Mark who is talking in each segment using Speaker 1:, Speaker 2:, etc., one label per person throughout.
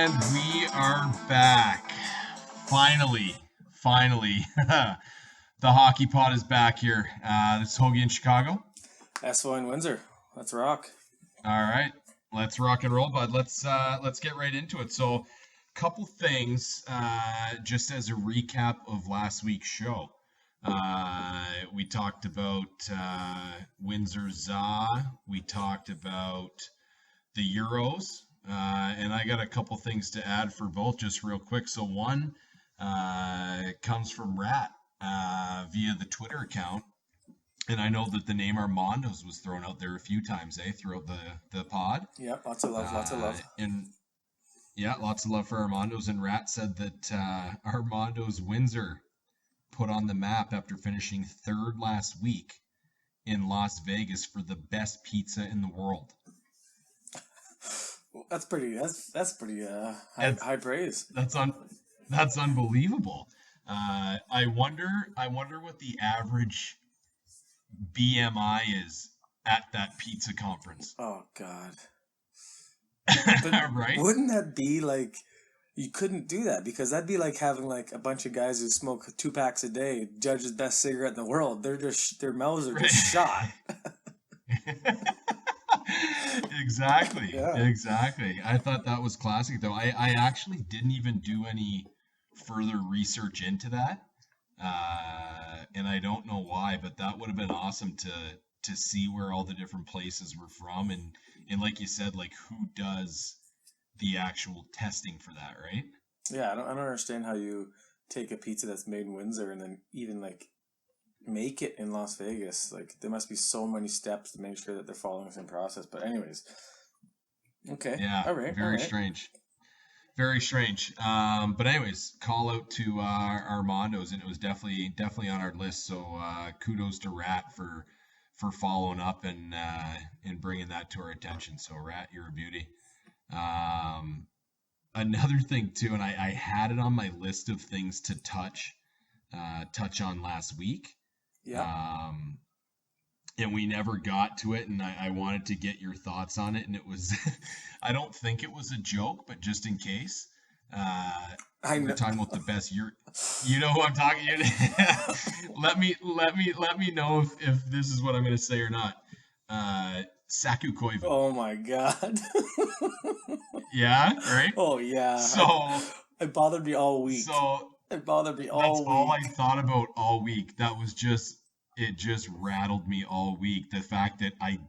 Speaker 1: And we are back. Finally. The Hockey Pod is back here. This is Hoagie in Chicago.
Speaker 2: SO in Windsor. Let's rock.
Speaker 1: All right. Let's rock and roll, bud. Let's get right into it. So, couple things just as a recap of last week's show. We talked about Windsor ZA. We talked about the Euros. And I got a couple things to add for both just real quick. So one comes from Rat via the Twitter account. And I know that the name Armando's was thrown out there a few times, throughout the pod.
Speaker 2: Yeah, lots of love.
Speaker 1: And yeah, lots of love for Armando's. And Rat said that Armando's Windsor put on the map after finishing third last week in Las Vegas for the best pizza in the world.
Speaker 2: That's pretty high praise.
Speaker 1: That's unbelievable. I wonder what the average BMI is at that pizza conference.
Speaker 2: Oh God.
Speaker 1: Right?
Speaker 2: Wouldn't that be like, you couldn't do that because that'd be like having like a bunch of guys who smoke 2 packs a day judge the best cigarette in the world. Their mouths are just shot.
Speaker 1: Exactly.
Speaker 2: Yeah.
Speaker 1: Exactly. I thought that was classic, though. I actually didn't even do any further research into that, and I don't know why, but that would have been awesome to see where all the different places were from, and like you said, like who does the actual testing for that, right?
Speaker 2: Yeah, I don't understand how you take a pizza that's made in Windsor and then even like make it in Las Vegas. Like there must be so many steps to make sure that they're following the same process. But anyways, okay,
Speaker 1: yeah,
Speaker 2: all right,
Speaker 1: very strange. But anyways, call out to Armando's, and it was definitely on our list. So kudos to Rat for following up and bringing that to our attention. So Rat, you're a beauty. Another thing too, and I had it on my list of things to touch on last week.
Speaker 2: Yeah.
Speaker 1: And we never got to it, and I wanted to get your thoughts on it, and it was I don't think it was a joke, but just in case, we're talking about the best year. You know who I'm talking to. let me know if this is what I'm going to say or not. Saku Koivu.
Speaker 2: Oh my God.
Speaker 1: Yeah, right?
Speaker 2: Oh yeah.
Speaker 1: So
Speaker 2: it bothered me all week.
Speaker 1: That's all I thought about all week. It just rattled me all week. The fact that I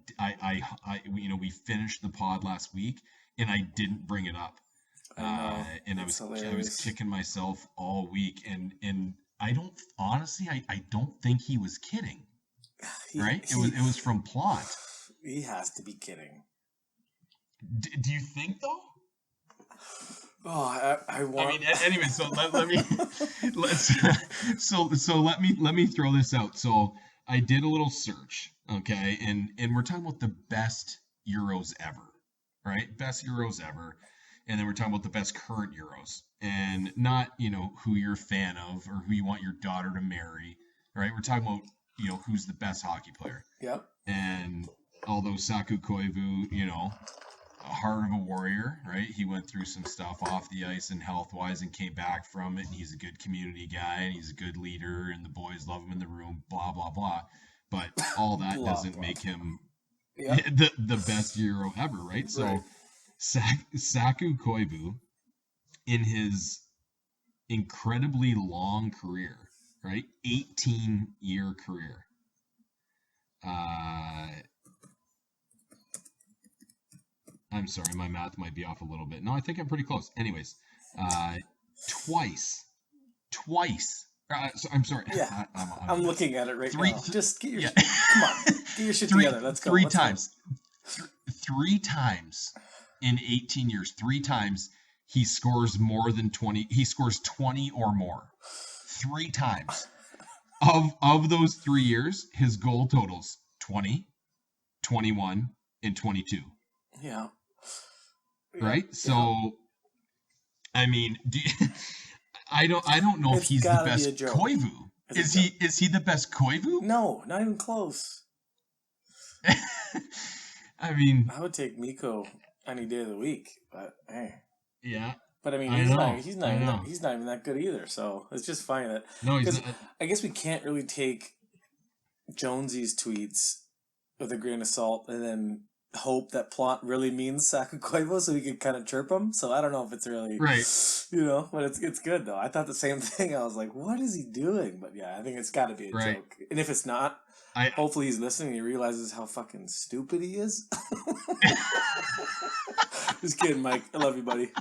Speaker 1: we finished the pod last week and I didn't bring it up. And I was kicking myself all week, and I don't think he was kidding. Right? It was from plot.
Speaker 2: He has to be kidding.
Speaker 1: Do you think though?
Speaker 2: Oh, I want.
Speaker 1: I mean, anyway. So let me throw this out. So I did a little search, okay, and we're talking about the best Euros ever, right? Best Euros ever, and then we're talking about the best current Euros, and not who you're a fan of or who you want your daughter to marry, right? We're talking about who's the best hockey player.
Speaker 2: Yep.
Speaker 1: And although Saku Koivu, a heart of a warrior, right? He went through some stuff off the ice and health-wise and came back from it, and he's a good community guy, and he's a good leader, and the boys love him in the room, blah, blah, blah. But all that doesn't make him the best Euro ever, right? So Saku Koivu, in his incredibly long career, right? 18-year career, I'm sorry, my math might be off a little bit. No, I think I'm pretty close. Anyways, twice. I'm sorry.
Speaker 2: Yeah, I'm looking at it right now. Just get your come on, get your shit together. Let's go.
Speaker 1: Three times in 18 years. 3 times he scores more than 20. He scores 20 or more. 3 times. Of those 3 years, his goal totals 20, 21, and 22.
Speaker 2: Yeah.
Speaker 1: Right? Yeah. So, I mean, I don't know if he's the best Koivu. Is he the best Koivu?
Speaker 2: No, not even close.
Speaker 1: I mean,
Speaker 2: I would take Mikko any day of the week, but hey.
Speaker 1: Yeah.
Speaker 2: But I mean,
Speaker 1: I know.
Speaker 2: he's
Speaker 1: I know.
Speaker 2: not even that good either. So it's just funny that
Speaker 1: No, he's
Speaker 2: because
Speaker 1: not.
Speaker 2: I guess we can't really take Jonesy's tweets with a grain of salt and then hope that Plot really means Sakakoivo so we can kind of chirp him. So I don't know if it's really
Speaker 1: Right.
Speaker 2: but it's good though. I thought the same thing. I was like, what is he doing? But yeah, I think it's got to be a
Speaker 1: Right.
Speaker 2: joke. And if it's not,
Speaker 1: I
Speaker 2: hopefully he's listening and he realizes how fucking stupid he is. Just kidding, Mike. I love you, buddy.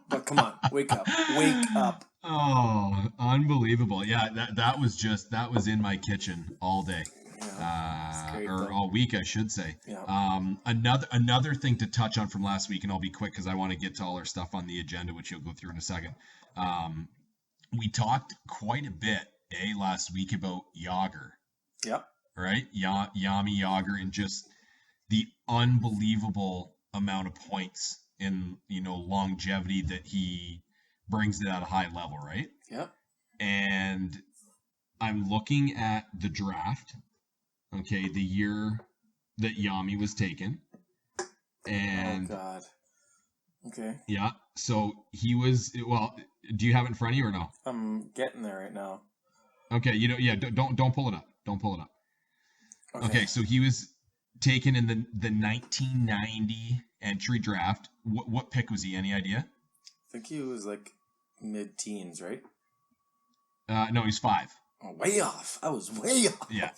Speaker 2: But come on, wake up. Wake up.
Speaker 1: Oh, unbelievable. Yeah, that was in my kitchen all day.
Speaker 2: Yeah, great,
Speaker 1: or
Speaker 2: though.
Speaker 1: all week, I should say.
Speaker 2: Yeah.
Speaker 1: Another thing to touch on from last week, and I'll be quick because I want to get to all our stuff on the agenda, which you'll go through in a second. We talked quite a bit, last week about Yager.
Speaker 2: Yep.
Speaker 1: Right? Yami Yager, and just the unbelievable amount of points and, longevity that he brings it at a high level, right?
Speaker 2: Yep.
Speaker 1: And I'm looking at the draft, okay, the year that Yami was taken. And
Speaker 2: oh, God. Okay.
Speaker 1: Yeah, so he was, well, do you have it in front of you or no?
Speaker 2: I'm getting there right now.
Speaker 1: Okay, don't pull it up. Don't pull it up. Okay, so he was taken in the 1990 entry draft. What pick was he? Any idea?
Speaker 2: I think he was like mid-teens, right?
Speaker 1: No, he's 5.
Speaker 2: Oh, way off. I was way off.
Speaker 1: Yeah.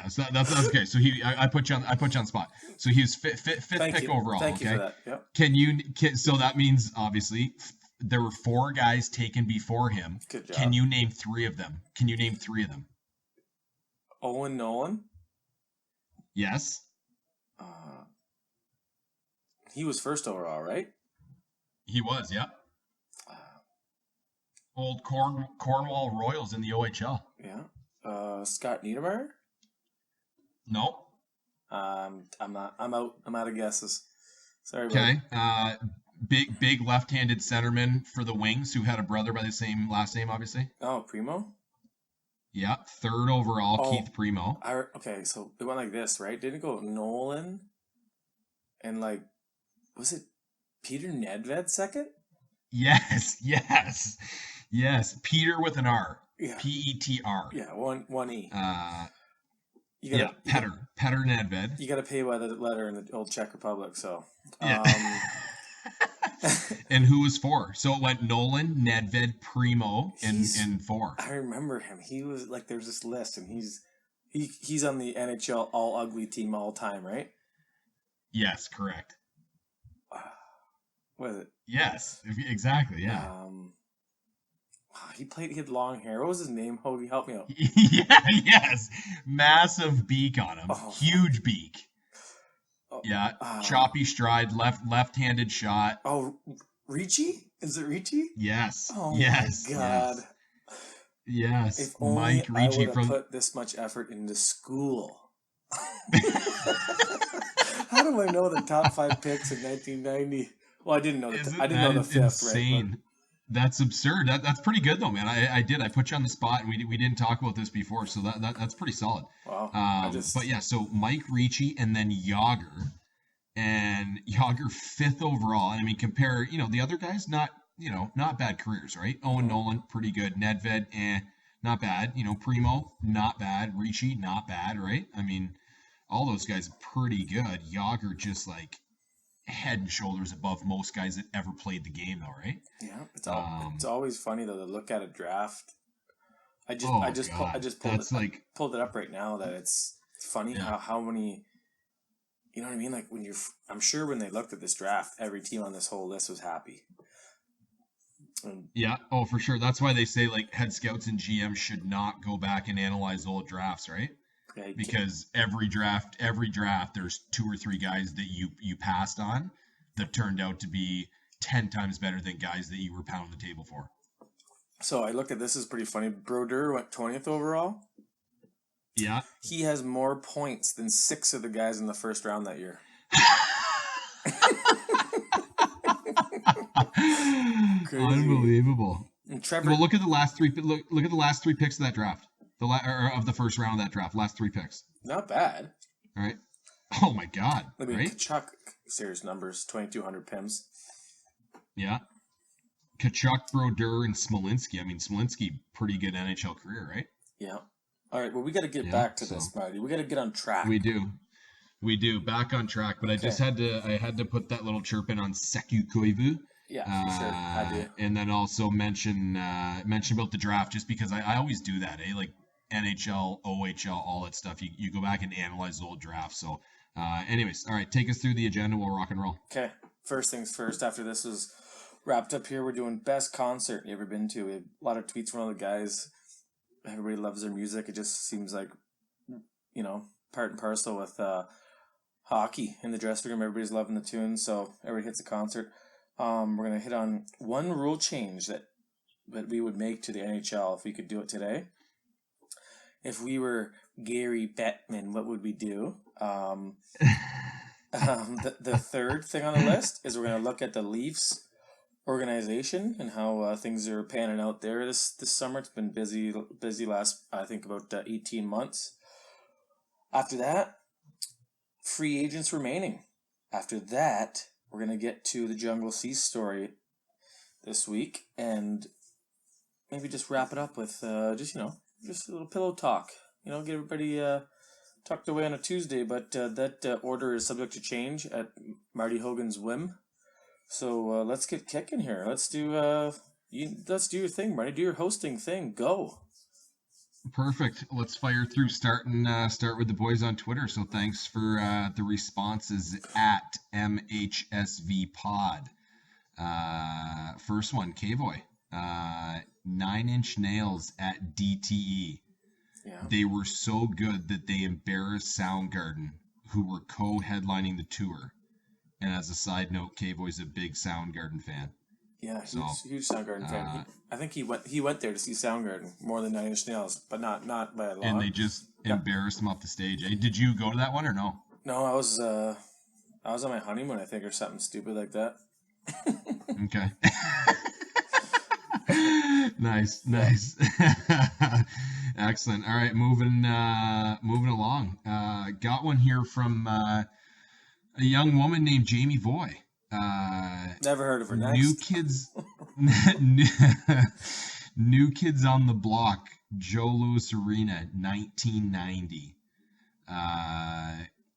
Speaker 1: So that's okay. So I put you on the spot. So he was fifth pick overall.
Speaker 2: Thank
Speaker 1: okay.
Speaker 2: you for that. Yep.
Speaker 1: So that means obviously there were 4 guys taken before him.
Speaker 2: Good job.
Speaker 1: Can you name 3 of them?
Speaker 2: Owen Nolan.
Speaker 1: Yes.
Speaker 2: He was first overall, right?
Speaker 1: He was. Yeah. Old Cornwall Royals in the OHL.
Speaker 2: Yeah. Scott Niedermayer?
Speaker 1: No.
Speaker 2: I'm out of guesses. Sorry.
Speaker 1: Okay. Big left-handed centerman for the Wings who had a brother by the same last name, obviously.
Speaker 2: Oh, Primo?
Speaker 1: Yeah. 3rd overall, Keith Primo.
Speaker 2: Okay, so it went like this, right? Didn't it go Nolan and was it Peter Nedved second?
Speaker 1: Yes. Peter with an R.
Speaker 2: Yeah.
Speaker 1: P-E-T-R.
Speaker 2: Yeah, one E.
Speaker 1: Petter Nedved.
Speaker 2: You got to pay by the letter in the old Czech Republic, so.
Speaker 1: Yeah. And who was 4? So it went Nolan, Nedved, Primo, and 4.
Speaker 2: I remember him. He was there's this list, and he's on the NHL all ugly team all time, right?
Speaker 1: Yes, correct.
Speaker 2: What is it?
Speaker 1: Yes, exactly. Yeah.
Speaker 2: He had long hair. What was his name? Hoagie, help me out.
Speaker 1: Yes. Massive beak on him.
Speaker 2: Oh.
Speaker 1: Huge beak.
Speaker 2: Oh.
Speaker 1: Yeah. Choppy stride, left-handed shot.
Speaker 2: Oh, Ricci? Is it Ricci?
Speaker 1: Yes.
Speaker 2: Oh
Speaker 1: yes.
Speaker 2: my God.
Speaker 1: Yes.
Speaker 2: If only
Speaker 1: Mike Ricci
Speaker 2: I would have put this much effort into school. How do I know the top 5 picks in 1990? Well, I didn't know I didn't know the 5th,
Speaker 1: insane.
Speaker 2: right?
Speaker 1: That's absurd. That's pretty good though, man. I did. I put you on the spot, and we didn't talk about this before, so that's pretty solid.
Speaker 2: Wow.
Speaker 1: But yeah, so Mike Ricci and then Yager, and Yager 5th overall. And I mean, compare, the other guys, not bad careers, right? Owen Nolan, pretty good. Nedved, not bad. Primo, not bad. Ricci, not bad, right? I mean, all those guys pretty good. Yager just head and shoulders above most guys that ever played the game, though, right?
Speaker 2: Yeah, it's always funny though to look at a draft. I just pulled it up right now. That it's funny how many. You know what I mean? I'm sure when they looked at this draft, every team on this whole list was happy.
Speaker 1: Yeah. Oh, for sure. That's why they say head scouts and GMs should not go back and analyze old drafts, right? Because every draft, there's 2 or 3 guys that you passed on that turned out to be 10 times better than guys that you were pounding the table for.
Speaker 2: So I looked at this is pretty funny. Brodeur went 20th overall.
Speaker 1: Yeah.
Speaker 2: He has more points than 6 of the guys in the first round that year.
Speaker 1: Unbelievable.
Speaker 2: And Trevor.
Speaker 1: Well, look at the last 3. Look at the last 3 picks of that draft. Of the first round of that draft, last 3 picks.
Speaker 2: Not bad.
Speaker 1: All right. Oh my God.
Speaker 2: Look at Kachuk series numbers, 2,200 PIMs.
Speaker 1: Yeah. Kachuk, Brodeur, and Smolinski. I mean, Smolinski, pretty good NHL career, right?
Speaker 2: Yeah. All right, well, we got to get back to this, Marty. We got to get on track.
Speaker 1: We do. Back on track, but
Speaker 2: Okay.
Speaker 1: I had to put that little chirp in on Saku Koivu.
Speaker 2: Yeah, for sure. I do.
Speaker 1: And then also mention about the draft, just because I always do that, like NHL, OHL, all that stuff. You go back and analyze the old draft. So, anyways, all right, take us through the agenda. We'll rock and roll.
Speaker 2: Okay. First things first. After this is wrapped up here, we're doing best concert you ever been to. We have a lot of tweets from all the guys. Everybody loves their music. It just seems like, part and parcel with hockey in the dressing room. Everybody's loving the tunes, so everybody hits a concert. We're going to hit on one rule change that we would make to the NHL if we could do it today. If we were Gary Bettman, what would we do? The third thing on the list is we're going to look at the Leafs organization and how things are panning out there this summer. It's been busy last, I think, about 18 months. After that, free agents remaining. After that, we're going to get to the Jungle Sea story this week and maybe just wrap it up with just a little pillow talk. Get everybody tucked away on a Tuesday, but that order is subject to change at Marty Hogan's whim. So let's get kicking here. Let's do your thing, Marty. Do your hosting thing. Go.
Speaker 1: Perfect. Let's fire through. Start with the boys on Twitter. So thanks for the responses at MHSVPod. First one, K-Boy. 9-inch nails at DTE.
Speaker 2: Yeah.
Speaker 1: They were so good that they embarrassed Soundgarden, who were co-headlining the tour. And as a side note, K-Boy's a big Soundgarden fan.
Speaker 2: Yeah, huge Soundgarden fan. I think he went there to see Soundgarden more than 9 Inch Nails, but not by a lot.
Speaker 1: And they just embarrassed him off the stage. Hey, did you go to that one or no?
Speaker 2: No, I was on my honeymoon, I think, or something stupid like that.
Speaker 1: Okay. Nice. Excellent. All right, moving along. Got one here from a young woman named Jamie Voy.
Speaker 2: Never heard of her.
Speaker 1: New kids on the block. Joe Louis Arena, 1990.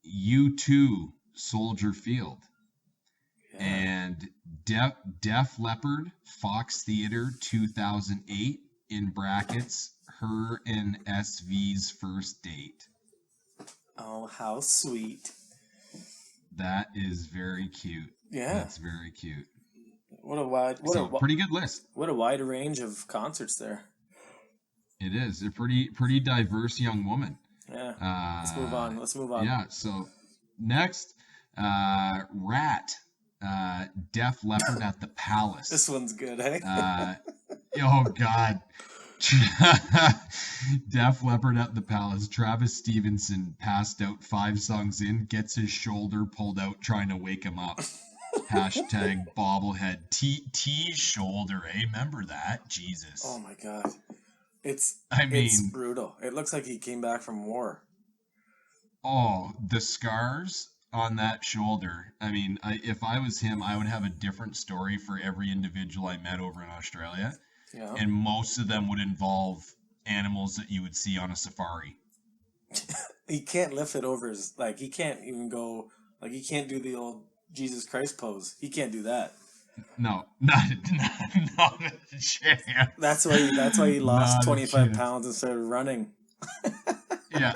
Speaker 1: U2 Soldier Field. Yeah. And Def Leppard Fox Theater 2008 in brackets. Her and SV's first date.
Speaker 2: Oh, how sweet.
Speaker 1: That is very cute.
Speaker 2: Yeah.
Speaker 1: That's very cute.
Speaker 2: Pretty
Speaker 1: good list.
Speaker 2: What a wide range of concerts there.
Speaker 1: It is. A pretty diverse young woman.
Speaker 2: Yeah. Let's move on.
Speaker 1: Yeah. So next, Rat, Def Leppard at the Palace.
Speaker 2: This one's good, eh?
Speaker 1: Oh God. Def Leppard at the Palace. Travis Stevenson passed out 5 songs in, gets his shoulder pulled out trying to wake him up. Hashtag bobblehead. T shoulder, eh? Remember that? Jesus.
Speaker 2: Oh my God. It's brutal. It looks like he came back from war.
Speaker 1: Oh, the scars on that shoulder. I mean, if I was him, I would have a different story for every individual I met over in Australia.
Speaker 2: Yeah.
Speaker 1: And most of them would involve animals that you would see on a safari.
Speaker 2: He can't lift it over his, he can't even go, he can't do the old Jesus Christ pose. He can't do that.
Speaker 1: No, not a chance.
Speaker 2: That's why he lost 25 pounds and started running.
Speaker 1: Yeah.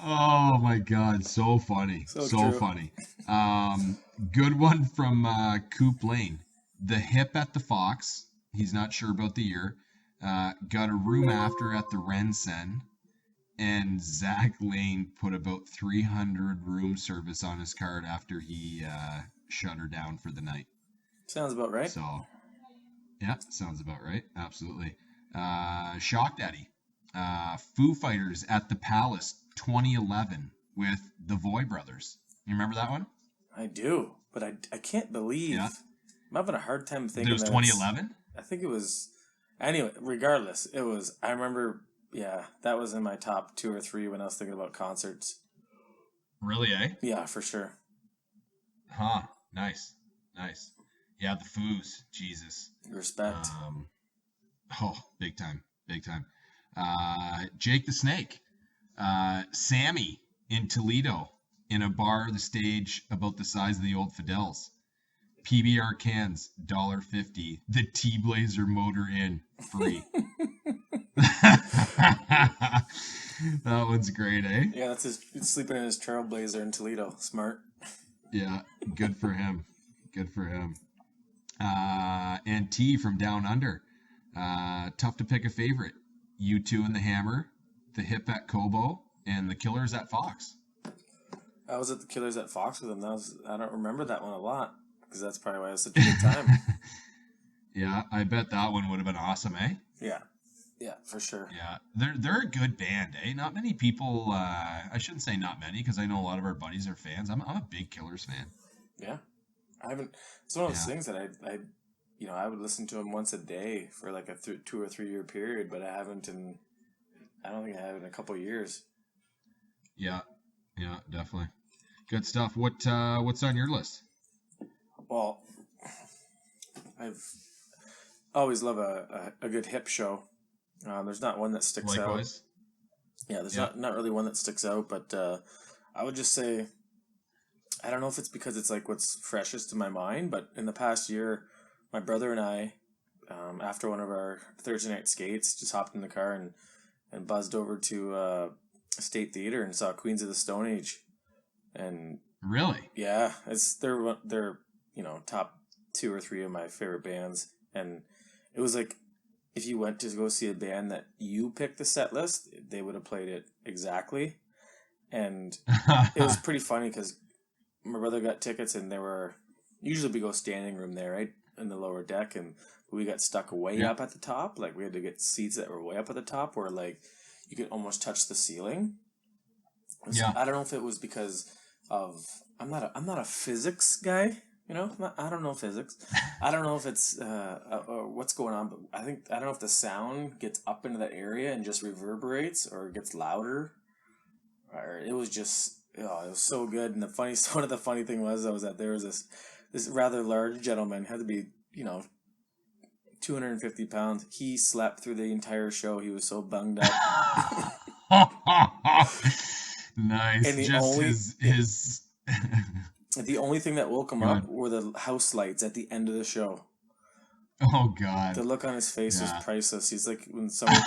Speaker 1: Oh my God, so funny. So funny. Good one from Coop Lane. The Hip at the Fox. He's not sure about the year. Got a room after at the Rensen. And Zach Lane put about 300 room service on his card after he shut her down for the night.
Speaker 2: Sounds about right.
Speaker 1: So, yeah, sounds about right. Absolutely. Shock Daddy. Foo Fighters at the Palace 2011 with the Voy brothers. You remember that one?
Speaker 2: I do, but I can't believe. Yeah. I'm having a hard time thinking.
Speaker 1: It was 2011?
Speaker 2: I think it was. Anyway, regardless, it was. I remember. Yeah, that was in my top 2 or 3 when I was thinking about concerts.
Speaker 1: Really, eh?
Speaker 2: Yeah, for sure.
Speaker 1: Huh. Nice. Yeah, the Foos. Jesus.
Speaker 2: Respect.
Speaker 1: Big time. Jake the Snake. Sammy in Toledo in a bar the stage about the size of the old Fidels. PBR cans, $1.50. The T-Blazer motor in, free. That one's great, eh?
Speaker 2: Yeah, that's he's sleeping in his Trailblazer in Toledo. Smart.
Speaker 1: Yeah, good for him. And T from Down Under. Tough to pick a favorite. U2 and the Hammer, the Hip at Kobo, and the Killers at Fox.
Speaker 2: I was at the Killers at Fox with them. I don't remember that one a lot because that's probably why it was such a good time.
Speaker 1: Yeah, I bet that one would have been awesome, eh?
Speaker 2: Yeah, for sure.
Speaker 1: Yeah, they're a good band, eh? Not many people. I shouldn't say not many because I know a lot of our buddies are fans. I'm a big Killers fan.
Speaker 2: Yeah, I haven't. It's one of those things that I would listen to them once a day for like a 2 or 3 year period, but I don't think I have in a couple of years.
Speaker 1: Yeah, definitely. Good stuff. What's on your list?
Speaker 2: Well, I've always loved a good hip show. There's not one that sticks
Speaker 1: Likewise.
Speaker 2: out. Yeah, there's not really one that sticks out, but I would just say, I don't know if it's because it's like what's freshest in my mind, but in the past year, my brother and I, after one of our Thursday night skates, just hopped in the car and buzzed over to State Theater and saw Queens of the Stone Age. And
Speaker 1: really?
Speaker 2: Yeah, they're top 2 or 3 of my favorite bands, and it was like if you went to go see a band that you picked the set list, they would have played it exactly. And it was pretty funny because my brother got tickets, and usually we go standing room there, right, in the lower deck, and we got stuck way up at the top. Like we had to get seats that were way up at the top where like you could almost touch the ceiling. So I don't know if it was because of I'm not a physics guy. I don't know physics. I don't know if it's what's going on, but I don't know if the sound gets up into that area and just reverberates or gets louder. Or it was just it was so good. And one of the funny thing was that there was this rather large gentleman, had to be 250 pounds. He slept through the entire show. He was so bunged up.
Speaker 1: Nice.
Speaker 2: And the only thing that woke him up were the house lights at the end of the show.
Speaker 1: Oh, God.
Speaker 2: The look on his face was priceless. He's like when someone...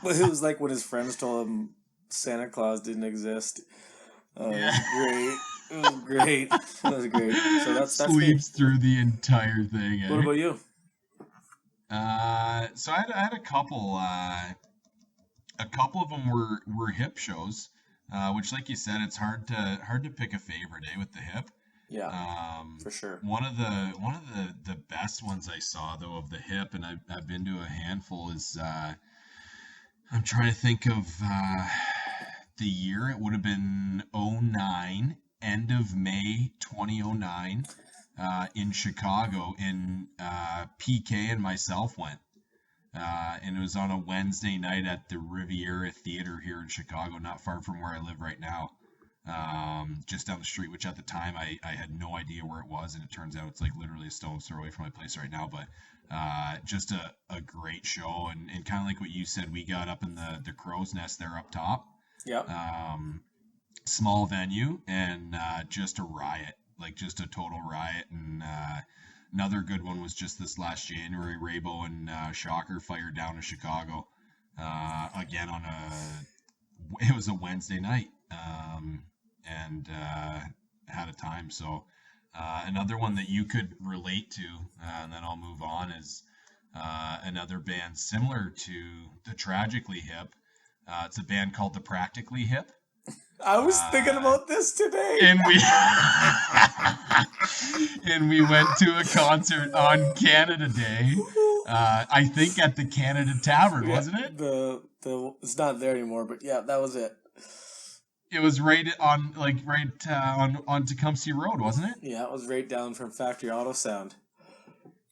Speaker 2: it was like when his friends told him Santa Claus didn't exist. It was great. It was great. So that's
Speaker 1: sleeps through the entire thing. Eh?
Speaker 2: What about you?
Speaker 1: So I had a couple. A couple of them were hip shows. Which, like you said, it's hard to pick a favorite, with the hip.
Speaker 2: Yeah, for sure.
Speaker 1: One of the best ones I saw though of the hip, and I've been to a handful, is I'm trying to think of the year. It would have been 2009, end of May 2009, in Chicago. And PK and myself went. And it was on a Wednesday night at the Riviera Theater here in Chicago, not far from where I live right now, just down the street, which at the time I had no idea where it was, and it turns out it's like literally a stone's throw away from my place right now. But just a great show, and kind of like what you said, we got up in the crow's nest there up top.
Speaker 2: Yeah.
Speaker 1: Small venue, and just a riot, like just a total riot. And another good one was just this last January, Raybo and Shocker fired down to Chicago again it was a Wednesday night, and had a time. So another one that you could relate to, and then I'll move on, is another band similar to the Tragically Hip. It's a band called the Practically Hip.
Speaker 2: I was thinking about this today.
Speaker 1: And we went to a concert on Canada Day. I think at the Canada Tavern, wasn't it?
Speaker 2: It's not there anymore, but yeah, that was it.
Speaker 1: It was right on Tecumseh Road, wasn't it?
Speaker 2: Yeah, it was right down from Factory Auto Sound.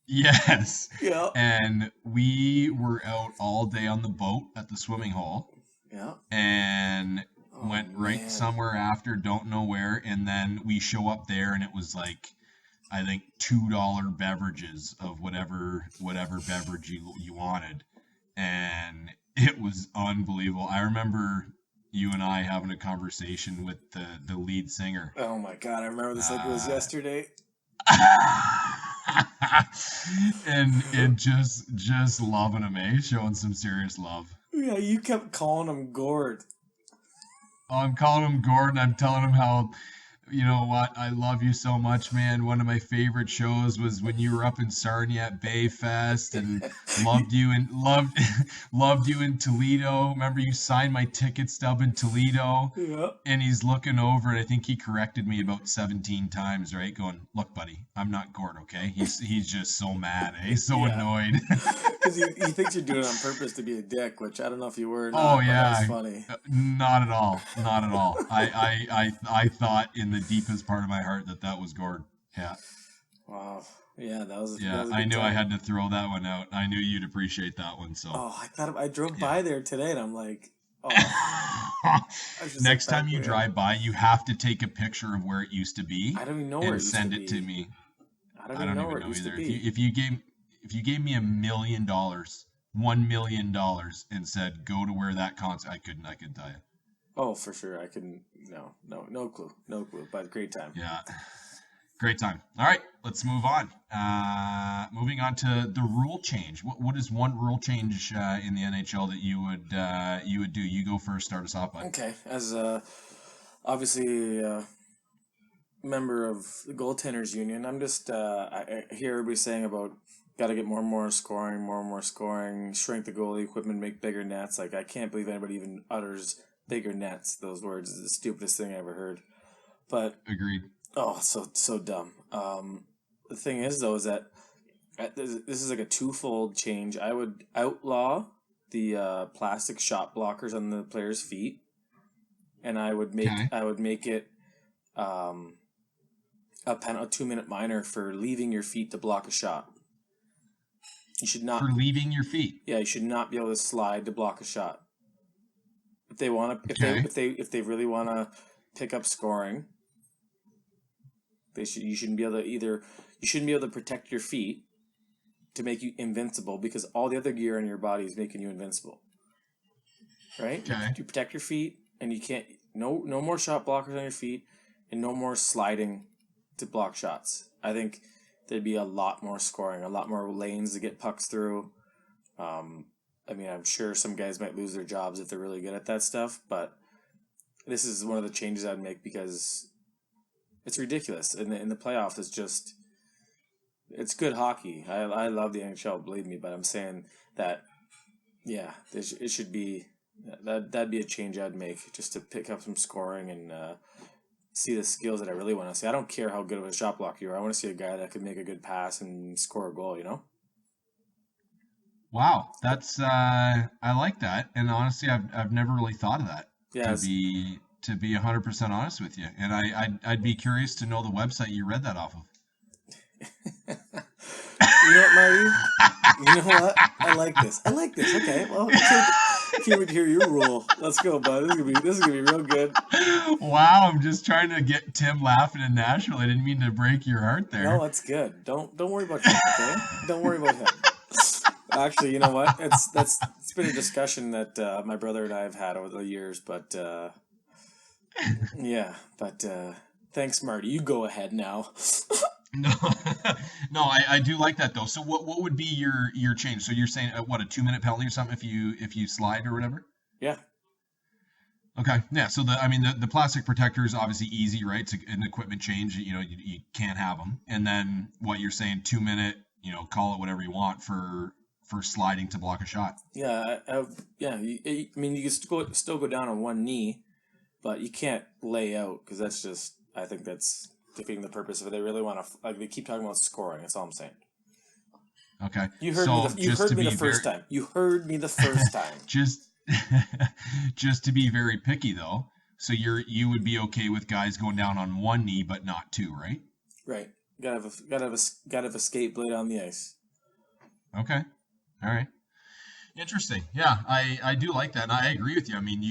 Speaker 1: Yes.
Speaker 2: Yeah.
Speaker 1: And we were out all day on the boat at the swimming hole.
Speaker 2: Yeah.
Speaker 1: And went right somewhere after, don't know where, and then we show up there and it was like, I think $2 beverages of whatever beverage you wanted, and it was unbelievable. I remember you and I having a conversation with the lead singer.
Speaker 2: Oh my god, I remember this like it was yesterday.
Speaker 1: and just loving him, showing some serious love.
Speaker 2: Yeah, you kept calling him Gord.
Speaker 1: I'm calling him Gordon. I'm telling him how, you know what, I love you so much, man. One of my favorite shows was when you were up in Sarnia at Bayfest, and loved you in Toledo. Remember you signed my ticket stub in Toledo?
Speaker 2: Yeah.
Speaker 1: And he's looking over, and I think he corrected me about 17 times, right? Going, look, buddy, I'm not Gord, okay? He's just so mad, so annoyed.
Speaker 2: Because he thinks you're doing it on purpose to be a dick, which I don't know if you were or not. Oh yeah, that's funny.
Speaker 1: Not at all. I thought in the deepest part of my heart that was Gord. Yeah.
Speaker 2: Wow. Yeah, that was.
Speaker 1: Yeah,
Speaker 2: that was a
Speaker 1: I
Speaker 2: good
Speaker 1: knew
Speaker 2: time.
Speaker 1: I had to throw that one out. I knew you'd appreciate that one. So.
Speaker 2: Oh, I drove by there today, and I'm like, oh.
Speaker 1: Next time you drive by, you have to take a picture of where it used to be.
Speaker 2: I don't even know where it used to be.
Speaker 1: And send it to me.
Speaker 2: I don't even know where it used to be.
Speaker 1: If you gave me $1 million, $1 million, and said go to where that concert, I couldn't tell you.
Speaker 2: Oh, for sure. I couldn't. No clue. But great time.
Speaker 1: Yeah. Great time. All right, let's move on. Moving on to the rule change. What is one rule change in the NHL that you would do? You go first. Start us off, bud.
Speaker 2: Okay, as obviously a member of the goaltenders union, I'm just I hear everybody saying about got to get more and more scoring, shrink the goalie equipment, make bigger nets. Like I can't believe anybody even utters bigger nets. Those words is the stupidest thing I ever heard. But
Speaker 1: agreed.
Speaker 2: Oh, so dumb. The thing is, though, is that this is like a twofold change. I would outlaw the plastic shot blockers on the players' feet, and I would make it a 2-minute minor for leaving your feet to block a shot. You should not
Speaker 1: for leaving your feet.
Speaker 2: Yeah, you should not be able to slide to block a shot. If they want to, if they really want to pick up scoring. You shouldn't be able to protect your feet to make you invincible because all the other gear on your body is making you invincible. Right?
Speaker 1: Okay.
Speaker 2: You protect your feet and you can't no more shot blockers on your feet and no more sliding to block shots. I think there'd be a lot more scoring, a lot more lanes to get pucks through. I'm sure some guys might lose their jobs if they're really good at that stuff, but this is one of the changes I'd make because it's ridiculous. In the playoffs, it's good hockey. I love the NHL, believe me, but I'm saying that, yeah, it should be, that'd be a change I'd make just to pick up some scoring and see the skills that I really want to see. I don't care how good of a shot blocker you are. I want to see a guy that can make a good pass and score a goal, you know?
Speaker 1: Wow, that's, I like that. And honestly, I've never really thought of that.
Speaker 2: Yeah,
Speaker 1: to be 100% honest with you. And I'd be curious to know the website you read that off of.
Speaker 2: You know what, Marty? You know what? I like this. Okay, well, can't wait to hear your rule. Let's go, bud. This is gonna be real good.
Speaker 1: Wow, I'm just trying to get Tim laughing in Nashville. I didn't mean to break your heart there.
Speaker 2: No, that's good. Don't worry about him, okay? Don't worry about him. Actually, you know what? It's been a discussion that my brother and I have had over the years, but yeah, but thanks, Marty. You go ahead now.
Speaker 1: No, I do like that though. So what would be your change? So you're saying what, a 2-minute penalty or something if you slide or whatever?
Speaker 2: Yeah.
Speaker 1: Okay. Yeah. So the plastic protector is obviously easy, right? It's an equipment change. You can't have them. And then what you're saying, 2-minute, call it whatever you want for sliding to block a shot.
Speaker 2: Yeah. You can still go down on one knee, but you can't lay out because that's just, I think that's defeating the purpose of it. They really want to, they keep talking about scoring. That's all I'm saying.
Speaker 1: Okay.
Speaker 2: You heard me the first time. You heard me the first time.
Speaker 1: Just to be very picky though. So you would be okay with guys going down on one knee but not two, right?
Speaker 2: Right. Gotta have a skate blade on the ice.
Speaker 1: Okay. All right. Interesting. Yeah, I do like that. And I agree with you. I mean,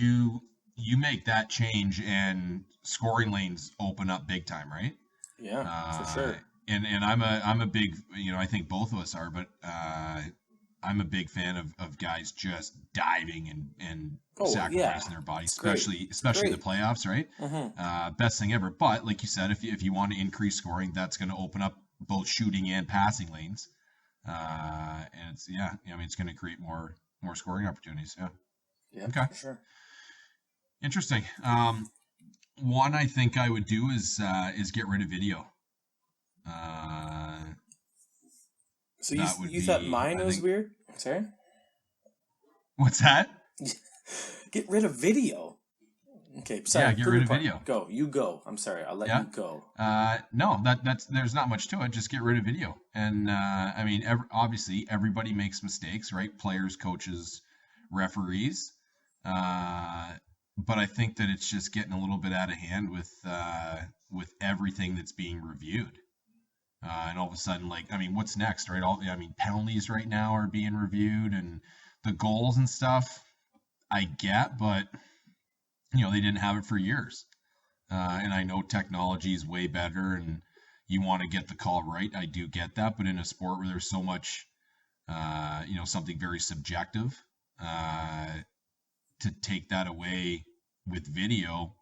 Speaker 1: you make that change and scoring lanes open up big time, right?
Speaker 2: Yeah, for
Speaker 1: Uh,
Speaker 2: sure.
Speaker 1: and I'm a big, I think both of us are, but I'm a big fan of guys just diving and
Speaker 2: Oh yeah,
Speaker 1: sacrificing their bodies,
Speaker 2: it's great. It's
Speaker 1: especially in the
Speaker 2: great.
Speaker 1: playoffs, right?
Speaker 2: Mm-hmm.
Speaker 1: Best thing ever. But like you said, if you want to increase scoring, that's going to open up both shooting and passing lanes. And it's yeah, I mean it's going to create more scoring opportunities. Yeah.
Speaker 2: Yep,
Speaker 1: Okay.
Speaker 2: for sure.
Speaker 1: Interesting. One I think I would do is get rid of video. Uh,
Speaker 2: So
Speaker 1: that would
Speaker 2: you thought
Speaker 1: be,
Speaker 2: mine
Speaker 1: I
Speaker 2: was
Speaker 1: think.
Speaker 2: weird? Sorry.
Speaker 1: What's that?
Speaker 2: Get rid of video. Okay,
Speaker 1: Yeah,
Speaker 2: sorry.
Speaker 1: get
Speaker 2: Prove
Speaker 1: rid
Speaker 2: your
Speaker 1: of
Speaker 2: point.
Speaker 1: video.
Speaker 2: Go. You go. I'm sorry. I'll let
Speaker 1: Yeah.
Speaker 2: you go.
Speaker 1: No, that's there's not much to it. Just get rid of video. And I mean, obviously everybody makes mistakes, right? Players, coaches, referees. Uh, but I think that it's just getting a little bit out of hand with everything that's being reviewed. And all of a sudden, like, I mean, what's next, right? I mean, penalties right now are being reviewed, and the goals and stuff. I get, but they didn't have it for years. And I know technology is way better, and you want to get the call right. I do get that, but in a sport where there's so much, something very subjective, uh, to take that away with video,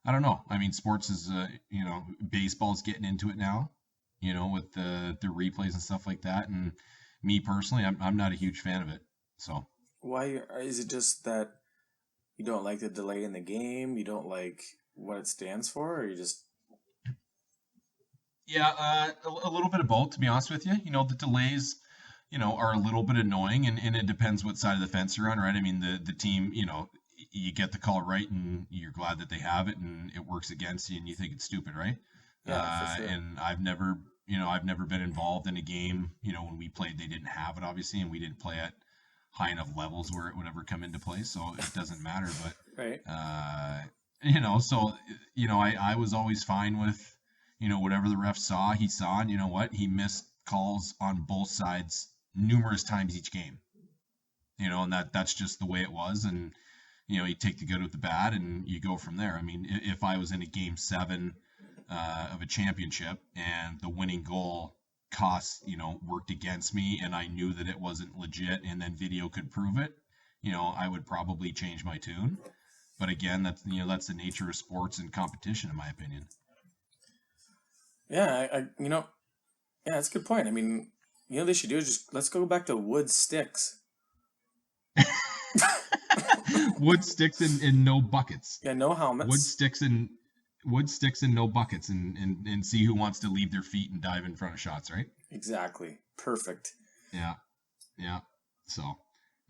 Speaker 1: I don't know. I mean, sports is, baseball's getting into it now, with the replays and stuff like that. And me personally, I'm not a huge fan of it. So
Speaker 2: Why is it just that you don't like the delay in the game? You don't like what it stands for, or you just
Speaker 1: yeah, a little bit of both, to be honest with you. The delays, are a little bit annoying, and it depends what side of the fence you're on, right? I mean, the team, you get the call right, and you're glad that they have it, and it works against you, and you think it's stupid, right?
Speaker 2: yeah, for sure.
Speaker 1: And I've never been involved in a game, when we played, they didn't have it, obviously, and we didn't play at high enough levels where it would ever come into play, so it doesn't matter.
Speaker 2: Right.
Speaker 1: But, so, I was always fine with, whatever the ref saw, he saw, and you know what? He missed calls on both sides numerous times each game, and that's just the way it was. And, you take the good with the bad and you go from there. I mean, if I was in a game 7 of a championship and the winning goal worked against me and I knew that it wasn't legit and then video could prove it, I would probably change my tune. But again, that's the nature of sports and competition, in my opinion.
Speaker 2: Yeah, yeah, that's a good point. I mean, they should do is just let's go back to wood sticks.
Speaker 1: Wood sticks and no buckets.
Speaker 2: Yeah, no helmets.
Speaker 1: Wood sticks and no buckets, and see who wants to leave their feet and dive in front of shots, right?
Speaker 2: Exactly. Perfect.
Speaker 1: Yeah. Yeah. So,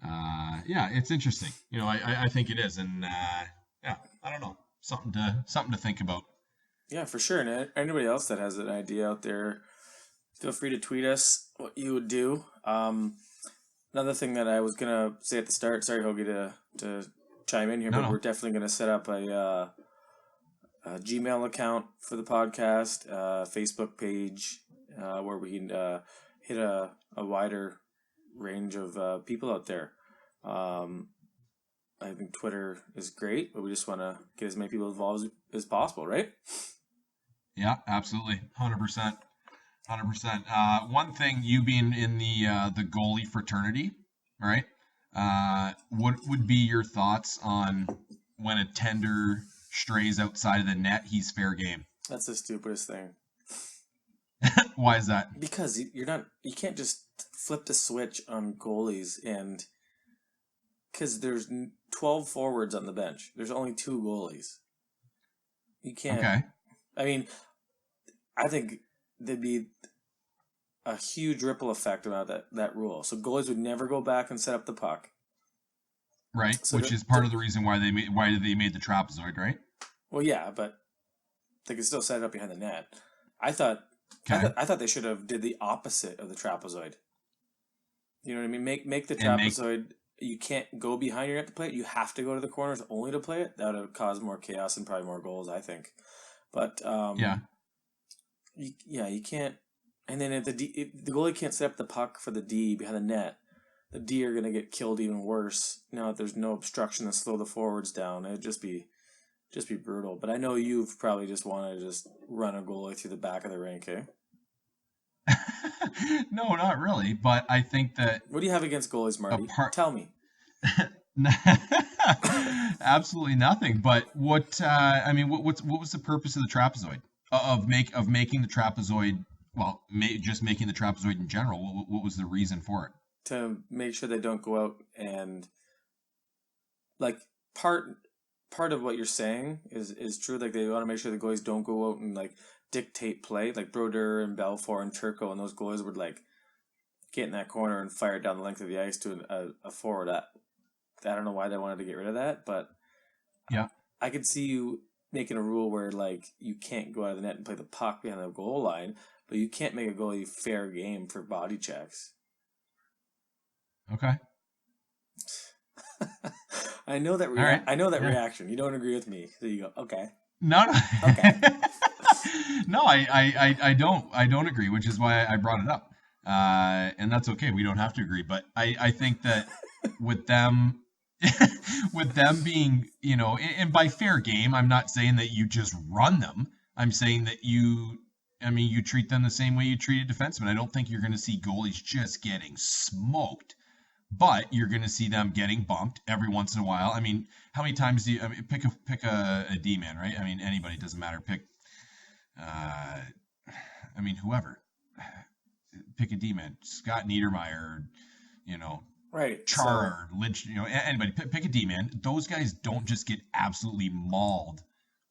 Speaker 1: yeah, it's interesting. I think it is, and yeah, I don't know, something to think about.
Speaker 2: Yeah, for sure. And anybody else that has an idea out there, feel free to tweet us what you would do. Another thing that I was gonna say at the start. Sorry, Hoagie, to chime in here, but we're definitely gonna set up a Gmail account for the podcast, Facebook page, where we can hit a wider range of people out there. I think Twitter is great, but we just want to get as many people involved as possible, right?
Speaker 1: Yeah, absolutely, 100%. 100%. One thing, you being in the goalie fraternity, right? What would be your thoughts on when a tender strays outside of the net, he's fair game?
Speaker 2: That's the stupidest thing.
Speaker 1: Why is that?
Speaker 2: Because you can't just flip the switch on goalies, and because there's 12 forwards on the bench. There's only 2 goalies. You can't.
Speaker 1: Okay.
Speaker 2: I mean, I think there'd be a huge ripple effect about that rule. So goalies would never go back and set up the puck.
Speaker 1: Right, so which is part of the reason why they made the trapezoid, right?
Speaker 2: Well, yeah, but they could still set it up behind the net. I thought they should have did the opposite of the trapezoid. You know what I mean? Make the trapezoid. You can't go behind your net to play it. You have to go to the corners only to play it. That would have caused more chaos and probably more goals, I think. But
Speaker 1: yeah.
Speaker 2: You can't. And then if the goalie can't set up the puck for the D behind the net, the D are going to get killed even worse now that there's no obstruction to slow the forwards down. It'd just be brutal. But I know you've probably just wanted to just run a goalie through the back of the rink, eh?
Speaker 1: No, not really. But I think that
Speaker 2: What do you have against goalies, Marty? Tell me.
Speaker 1: Absolutely nothing. But what was the purpose of the trapezoid? Of making the trapezoid? Well, just making the trapezoid in general. What was the reason for it?
Speaker 2: To make sure they don't go out and like part of what you're saying is true. Like they want to make sure the goalies don't go out and like dictate play. Like Brodeur and Belfour and Turco and those goalies would like get in that corner and fire down the length of the ice to a forward. I don't know why they wanted to get rid of that, but
Speaker 1: yeah,
Speaker 2: I could see you making a rule where like you can't go out of the net and play the puck behind the goal line, but you can't make a goalie fair game for body checks.
Speaker 1: Okay.
Speaker 2: I know that.
Speaker 1: Right.
Speaker 2: I know that reaction. You don't agree with me, so you go, okay.
Speaker 1: No.
Speaker 2: Okay.
Speaker 1: No, I don't agree, which is why I brought it up. And that's okay. We don't have to agree, but I think that with them being, and by fair game, I'm not saying that you just run them. I'm saying that you treat them the same way you treat a defenseman. I don't think you're going to see goalies just getting smoked, but you're going to see them getting bumped every once in a while. I mean, how many times do you pick a D-man, right? I mean, anybody, doesn't matter. Pick, whoever. Pick a D-man, Scott Niedermayer,
Speaker 2: right,
Speaker 1: Char, Lynch, anybody. Pick a D-man. Those guys don't just get absolutely mauled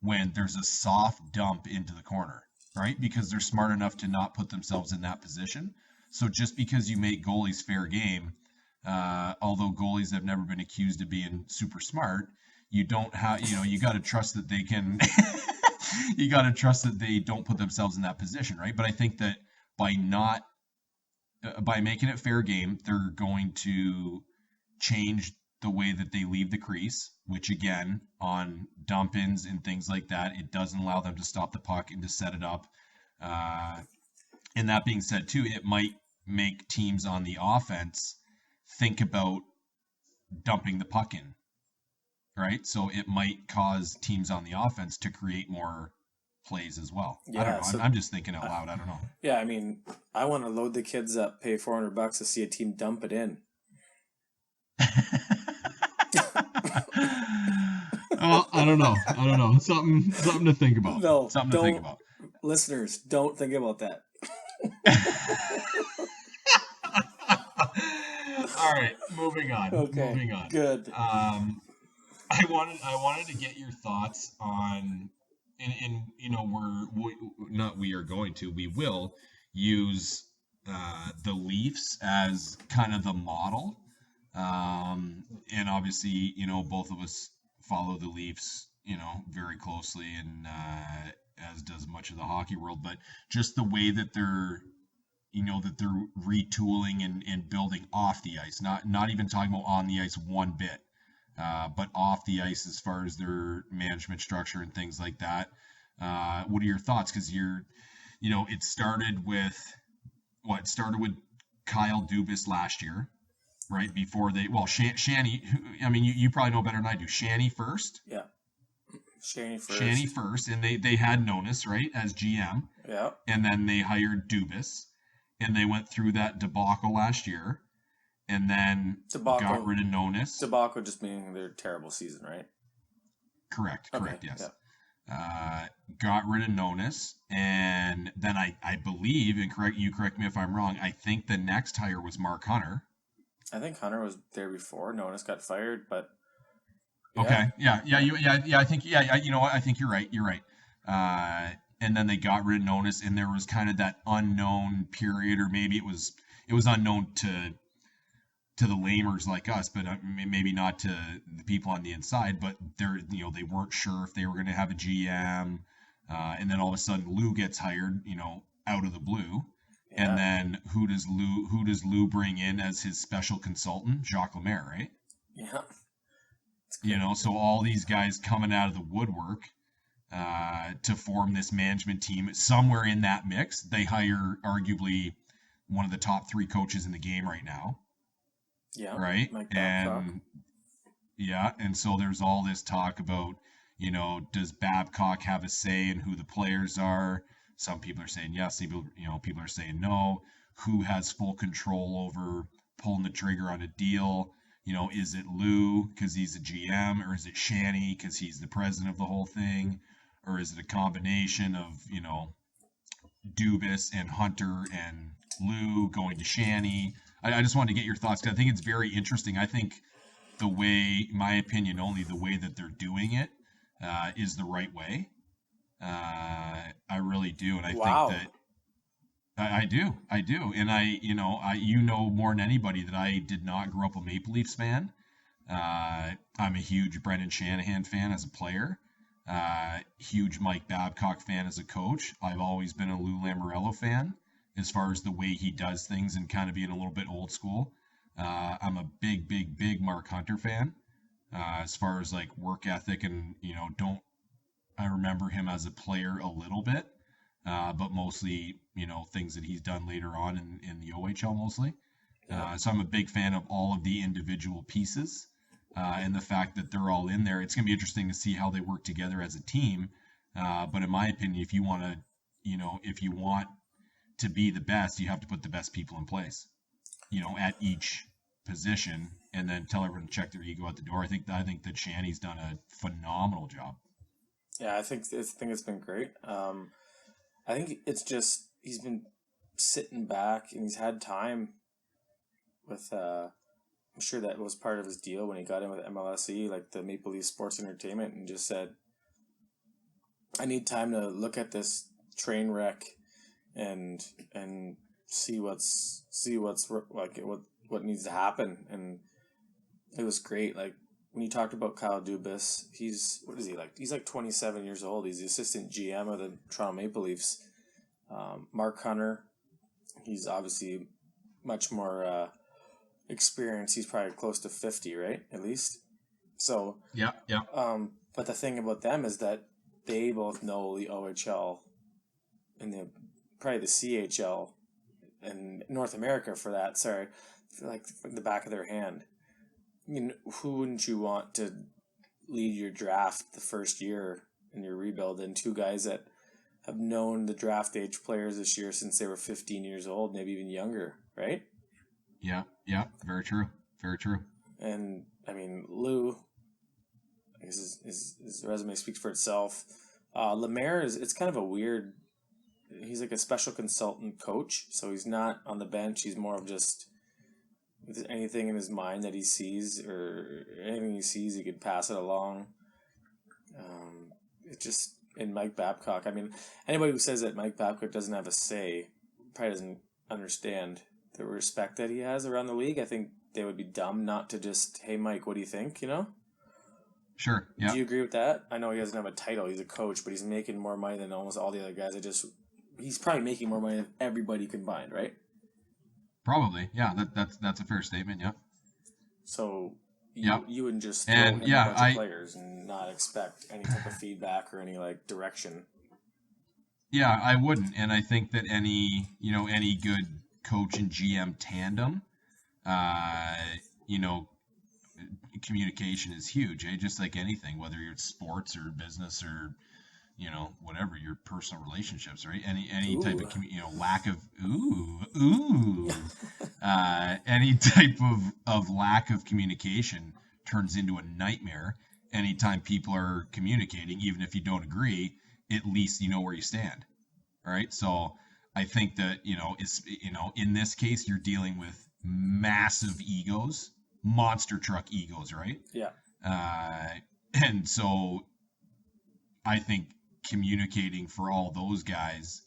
Speaker 1: when there's a soft dump into the corner, right? Because they're smart enough to not put themselves in that position. So just because you make goalies fair game, although goalies have never been accused of being super smart, you don't have, you got to trust that they can, you got to trust that they don't put themselves in that position, right? But I think that by making it fair game, they're going to change the way that they leave the crease, which again, on dump-ins and things like that, it doesn't allow them to stop the puck and to set it up. And that being said, too, it might make teams on the offense think about dumping the puck in, right? So it might cause teams on the offense to create more plays as well. Yeah, I don't know. So, I'm just thinking out loud. I don't know.
Speaker 2: Yeah, I mean, I want to load the kids up, pay $400 to see a team dump it in.
Speaker 1: Well, I don't know. Something to think about.
Speaker 2: No,
Speaker 1: something to think about.
Speaker 2: Listeners, don't think about that.
Speaker 1: All right, moving on.
Speaker 2: Okay,
Speaker 1: moving on.
Speaker 2: Good.
Speaker 1: I wanted to get your thoughts on, and we will use the Leafs as kind of the model, and obviously both of us follow the Leafs very closely, and as does much of the hockey world, but just the way that they're retooling and building off the ice, not even talking about on the ice one bit, but off the ice as far as their management structure and things like that. What are your thoughts? Because it started with Kyle Dubas last year, right? Before Shanny. I mean, you probably know better than I do. Shanny first.
Speaker 2: Yeah. Shanny
Speaker 1: first, and they had Nonis, right, as GM.
Speaker 2: Yeah.
Speaker 1: And then they hired Dubas, and they went through that debacle last year, and then got rid of Nonis.
Speaker 2: Debacle just meaning their terrible season, right?
Speaker 1: Correct, yes.
Speaker 2: Yeah.
Speaker 1: Got rid of Nonis, and then I believe, and correct me if I'm wrong, I think the next hire was Mark Hunter.
Speaker 2: I think Hunter was there before Nonis got fired, but
Speaker 1: yeah. Okay, I think I think you're right. And then they got rid of Nonis, and there was kind of that unknown period, or maybe it was unknown to the lamers like us, but maybe not to the people on the inside. But they weren't sure if they were going to have a GM, and then all of a sudden Lou gets hired, out of the blue, yeah. And then who does Lou bring in as his special consultant? Jacques Lemaire, right?
Speaker 2: Yeah.
Speaker 1: So all these guys coming out of the woodwork to form this management team. Somewhere in that mix, they hire arguably one of the top 3 coaches in the game right now.
Speaker 2: Yeah,
Speaker 1: right?
Speaker 2: Mike Babcock.
Speaker 1: And so there's all this talk about, does Babcock have a say in who the players are? Some people are saying yes, people are saying no. Who has full control over pulling the trigger on a deal? Is it Lou because he's a GM, or is it Shanny because he's the president of the whole thing, or is it a combination of, Dubas and Hunter and Lou going to Shanny? I just wanted to get your thoughts because I think it's very interesting. I think my opinion only, the way that they're doing it is the right way. I really do, and I think
Speaker 2: Wow.
Speaker 1: that I do, and more than anybody that I did not grow up a Maple Leafs fan. I'm a huge Brendan Shanahan fan as a player. Huge Mike Babcock fan as a coach. I've always been a Lou Lamoriello fan as far as the way he does things and kind of being a little bit old school. I'm a big Mark Hunter fan as far as like work ethic and, I remember him as a player a little bit, but mostly, things that he's done later on in the OHL mostly. So I'm a big fan of all of the individual pieces. And the fact that they're all in there, it's going to be interesting to see how they work together as a team. But in my opinion, if you want to be the best, you have to put the best people in place, at each position, and then tell everyone to check their ego at the door. I think that Shanny's done a phenomenal job.
Speaker 2: Yeah, I think it's been great. I think it's just he's been sitting back and he's had time with. I'm sure that was part of his deal when he got in with MLSE, like the Maple Leaf Sports Entertainment, and just said, "I need time to look at this train wreck, and see what's like what needs to happen." And it was great. Like when you talked about Kyle Dubas, what is he like? He's like 27 years old. He's the assistant GM of the Toronto Maple Leafs. Mark Hunter, he's obviously much more experience. He's probably close to 50, right? At least. So
Speaker 1: yeah.
Speaker 2: But the thing about them is that they both know the OHL and probably the CHL and North America for that. Sorry, like the back of their hand. Who wouldn't you want to lead your draft the first year in your rebuild? And two guys that have known the draft age players this year since they were 15 years old, maybe even younger, right?
Speaker 1: Yeah, very true.
Speaker 2: And I mean, Lou, I guess his resume speaks for itself. Lemaire it's kind of a weird. He's like a special consultant coach, so he's not on the bench. He's more of just if there's anything in his mind that he sees or anything he sees, he could pass it along. It just in Mike Babcock. I mean, anybody who says that Mike Babcock doesn't have a say probably doesn't understand the respect that he has around the league. I think they would be dumb not to just, hey, Mike, what do you think?
Speaker 1: Sure. Yeah.
Speaker 2: Do you agree with that? I know he doesn't have a title. He's a coach, but he's making more money than almost all the other guys. He's probably making more money than everybody combined, right?
Speaker 1: Probably. Yeah. That's a fair statement. Yeah.
Speaker 2: So you wouldn't just throw him a bunch of players and not expect any type of feedback or any like direction.
Speaker 1: Yeah, I wouldn't, and I think that any good coach and GM tandem, communication is huge. Just like anything, whether you're sports or business or, whatever, your personal relationships, right? Any type of lack of any type of lack of communication turns into a nightmare. Anytime people are communicating, even if you don't agree, at least you know where you stand. All right. So I think that, in this case, you're dealing with massive egos, monster truck egos, right?
Speaker 2: Yeah.
Speaker 1: And so I think communicating for all those guys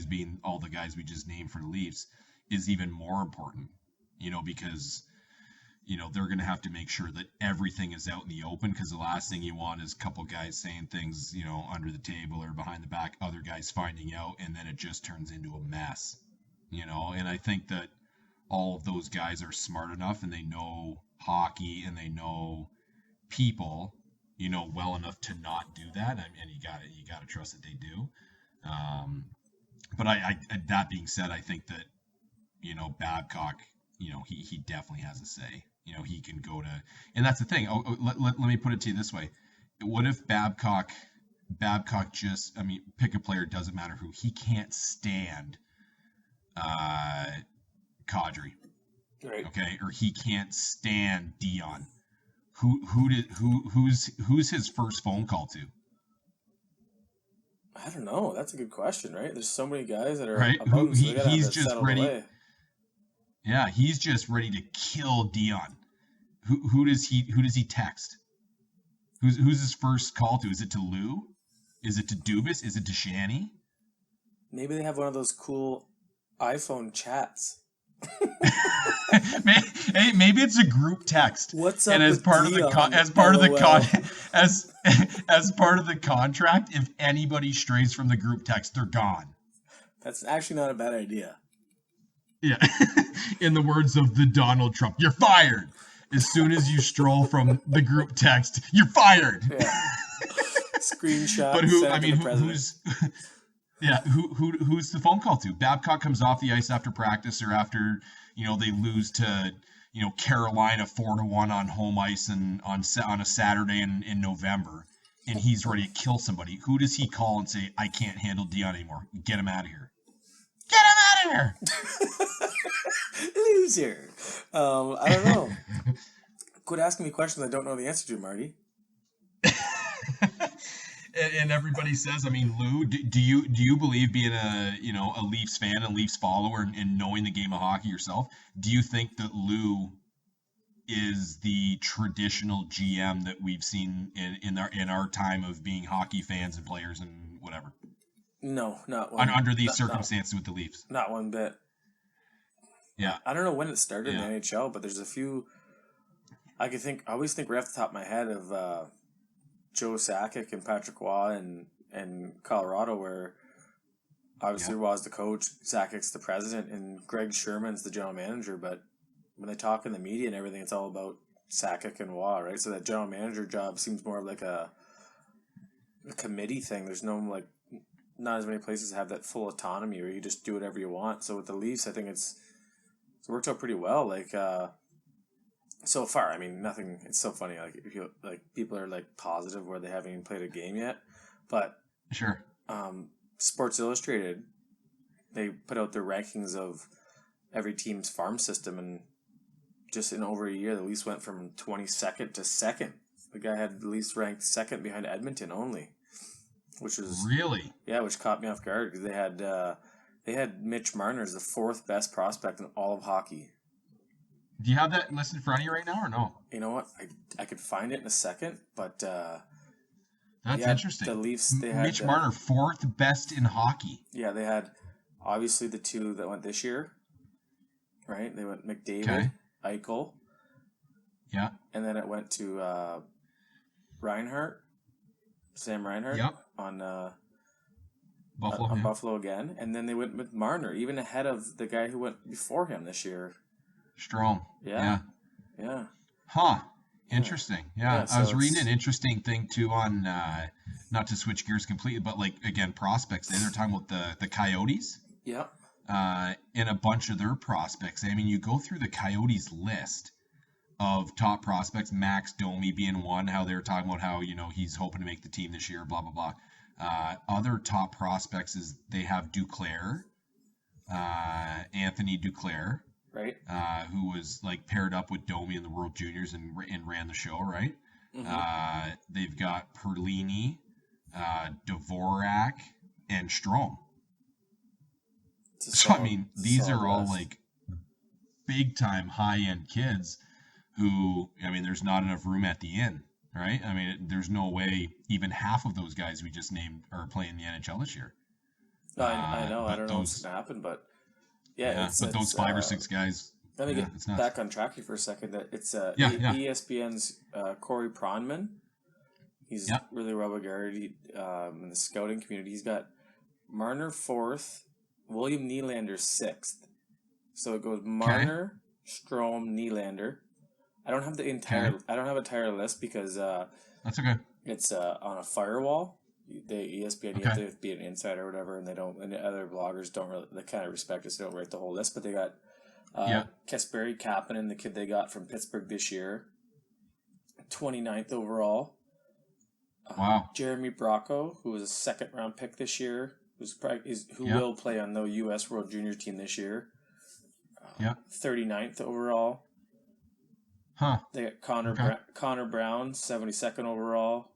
Speaker 1: being all the guys we just named for the Leafs, is even more important, because, they're going to have to make sure that everything is out in the open, because the last thing you want is a couple guys saying things, under the table or behind the back, other guys finding out, and then it just turns into a mess, and I think that all of those guys are smart enough and they know hockey and they know people, well enough to not do that. And you gotta trust that they do. But I that being said, I think that, Babcock, he definitely has a say. He can go to, and that's the thing. Let me put it to you this way. What if Babcock just, pick a player, doesn't matter who, he can't stand Kadri,
Speaker 2: Right.
Speaker 1: okay, or he can't stand Dion. Who's his first phone call to?
Speaker 2: I don't know. That's a good question, right? There's so many guys that are
Speaker 1: Right?
Speaker 2: above him, so they gotta have
Speaker 1: He's
Speaker 2: that
Speaker 1: just
Speaker 2: settled
Speaker 1: ready.
Speaker 2: away.
Speaker 1: Yeah, he's just ready to kill Dion. Who does he text? Who's his first call to? Is it to Lou? Is it to Dubas? Is it to Shanny?
Speaker 2: Maybe they have one of those cool iPhone chats.
Speaker 1: Maybe it's a group text.
Speaker 2: What's up
Speaker 1: and as
Speaker 2: with
Speaker 1: part
Speaker 2: Dion?
Speaker 1: of the as part of the as part of the contract, if anybody strays from the group text, they're gone.
Speaker 2: That's actually not a bad idea.
Speaker 1: Yeah. In the words of the Donald Trump, you're fired. As soon as you stroll from the group text, you're fired.
Speaker 2: Yeah. Screenshot.
Speaker 1: But
Speaker 2: who's
Speaker 1: the phone call to? Babcock comes off the ice after practice or after, they lose to, Carolina 4-1 on home ice and on a Saturday in November, and he's ready to kill somebody. Who does he call and say, I can't handle Dion anymore? Get him out of here. Get him out of
Speaker 2: here. Loser. I don't know. Quit asking me questions I don't know the answer to, Marty.
Speaker 1: And everybody says, Lou, do you believe, being a Leafs fan and Leafs follower and knowing the game of hockey yourself, do you think that Lou is the traditional GM that we've seen in our time of being hockey fans and players and whatever?
Speaker 2: No, not one.
Speaker 1: Under these circumstances with the Leafs.
Speaker 2: Not one bit.
Speaker 1: Yeah.
Speaker 2: I don't know when it started in the NHL, but there's a few. I always think right off the top of my head of Joe Sakic and Patrick Waugh and Colorado, where obviously Waugh's the coach, Sakic's the president, and Greg Sherman's the general manager. But when they talk in the media and everything, it's all about Sakic and Waugh, right? So that general manager job seems more like a committee thing. There's no not as many places have that full autonomy where you just do whatever you want. So with the Leafs, I think it's worked out pretty well. So far, nothing. It's so funny. People are positive where they haven't even played a game yet, but
Speaker 1: sure.
Speaker 2: Sports Illustrated, they put out their rankings of every team's farm system, and just in over a year, the Leafs went from 22nd to 2nd. The guy had the Leafs ranked 2nd behind Edmonton only, which was
Speaker 1: really
Speaker 2: which caught me off guard because they had Mitch Marner as the 4th best prospect in all of hockey.
Speaker 1: Do you have that listed in front of you right now or no?
Speaker 2: You know what? I could find it in a second, but
Speaker 1: that's interesting.
Speaker 2: The Leafs, they had
Speaker 1: Mitch Marner 4th best in hockey.
Speaker 2: Yeah, they had obviously the 2 that went this year, right? They went McDavid, Eichel.
Speaker 1: Yeah.
Speaker 2: And then it went to Sam Reinhart.
Speaker 1: Yep.
Speaker 2: On
Speaker 1: Buffalo.
Speaker 2: On Buffalo again, and then they went with Marner, even ahead of the guy who went before him this year.
Speaker 1: Strong.
Speaker 2: Yeah.
Speaker 1: Huh. Interesting. Yeah.
Speaker 2: So
Speaker 1: I was reading an interesting thing too on, not to switch gears completely, but again, prospects. They're talking about the Coyotes.
Speaker 2: Yeah.
Speaker 1: And a bunch of their prospects. You go through the Coyotes list of top prospects, Max Domi being one, how they're talking about how, he's hoping to make the team this year, blah, blah, blah. Other top prospects is they have Duclair, Anthony Duclair.
Speaker 2: Right.
Speaker 1: Who was paired up with Domi in the World Juniors and ran the show, right? Mm-hmm. They've got Perlini, Dvorak, and Strome. So these are all big time high end kids who there's not enough room at the inn, right? There's no way even half of those guys we just named are playing the NHL this year.
Speaker 2: I know. I don't know what's gonna happen, but. Yeah,
Speaker 1: but those 5 or 6 guys.
Speaker 2: Let me get back on track here for a second. That it's ESPN's Corey Pronman. He's really well regarded in the scouting community. He's got Marner 4th, William Nylander 6th. So it goes Marner, Strome, Nylander. I don't have the entire. I don't have a entire list because
Speaker 1: that's okay.
Speaker 2: It's on a firewall. ESPN, you have to be an insider or whatever, and they don't. And the other bloggers don't really. They kind of respect us. They don't write the whole list, but they got Kasperi Kapanen, the kid they got from Pittsburgh this year, 29th overall.
Speaker 1: Wow.
Speaker 2: Jeremy Bracco, who was a second-round pick this year, who will play on the U.S. World Junior team this year. 39th overall.
Speaker 1: Huh.
Speaker 2: They got Connor Brown, 72nd overall.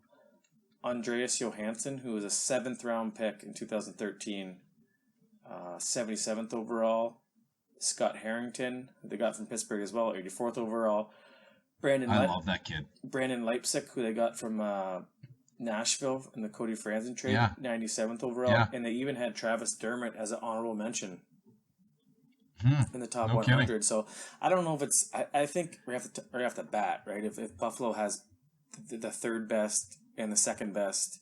Speaker 2: Andreas Johansson, who was a 7th-round pick in 2013, 77th overall. Scott Harrington, who they got from Pittsburgh as well, 84th overall.
Speaker 1: I love that kid.
Speaker 2: Brandon Leipsic, who they got from Nashville in the Cody Franzen trade, 97th overall. Yeah. And they even had Travis Dermott as an honorable mention in the top 100. Kidding. So I don't know if it's... I think right off the bat, right? If Buffalo has the third best and the second best,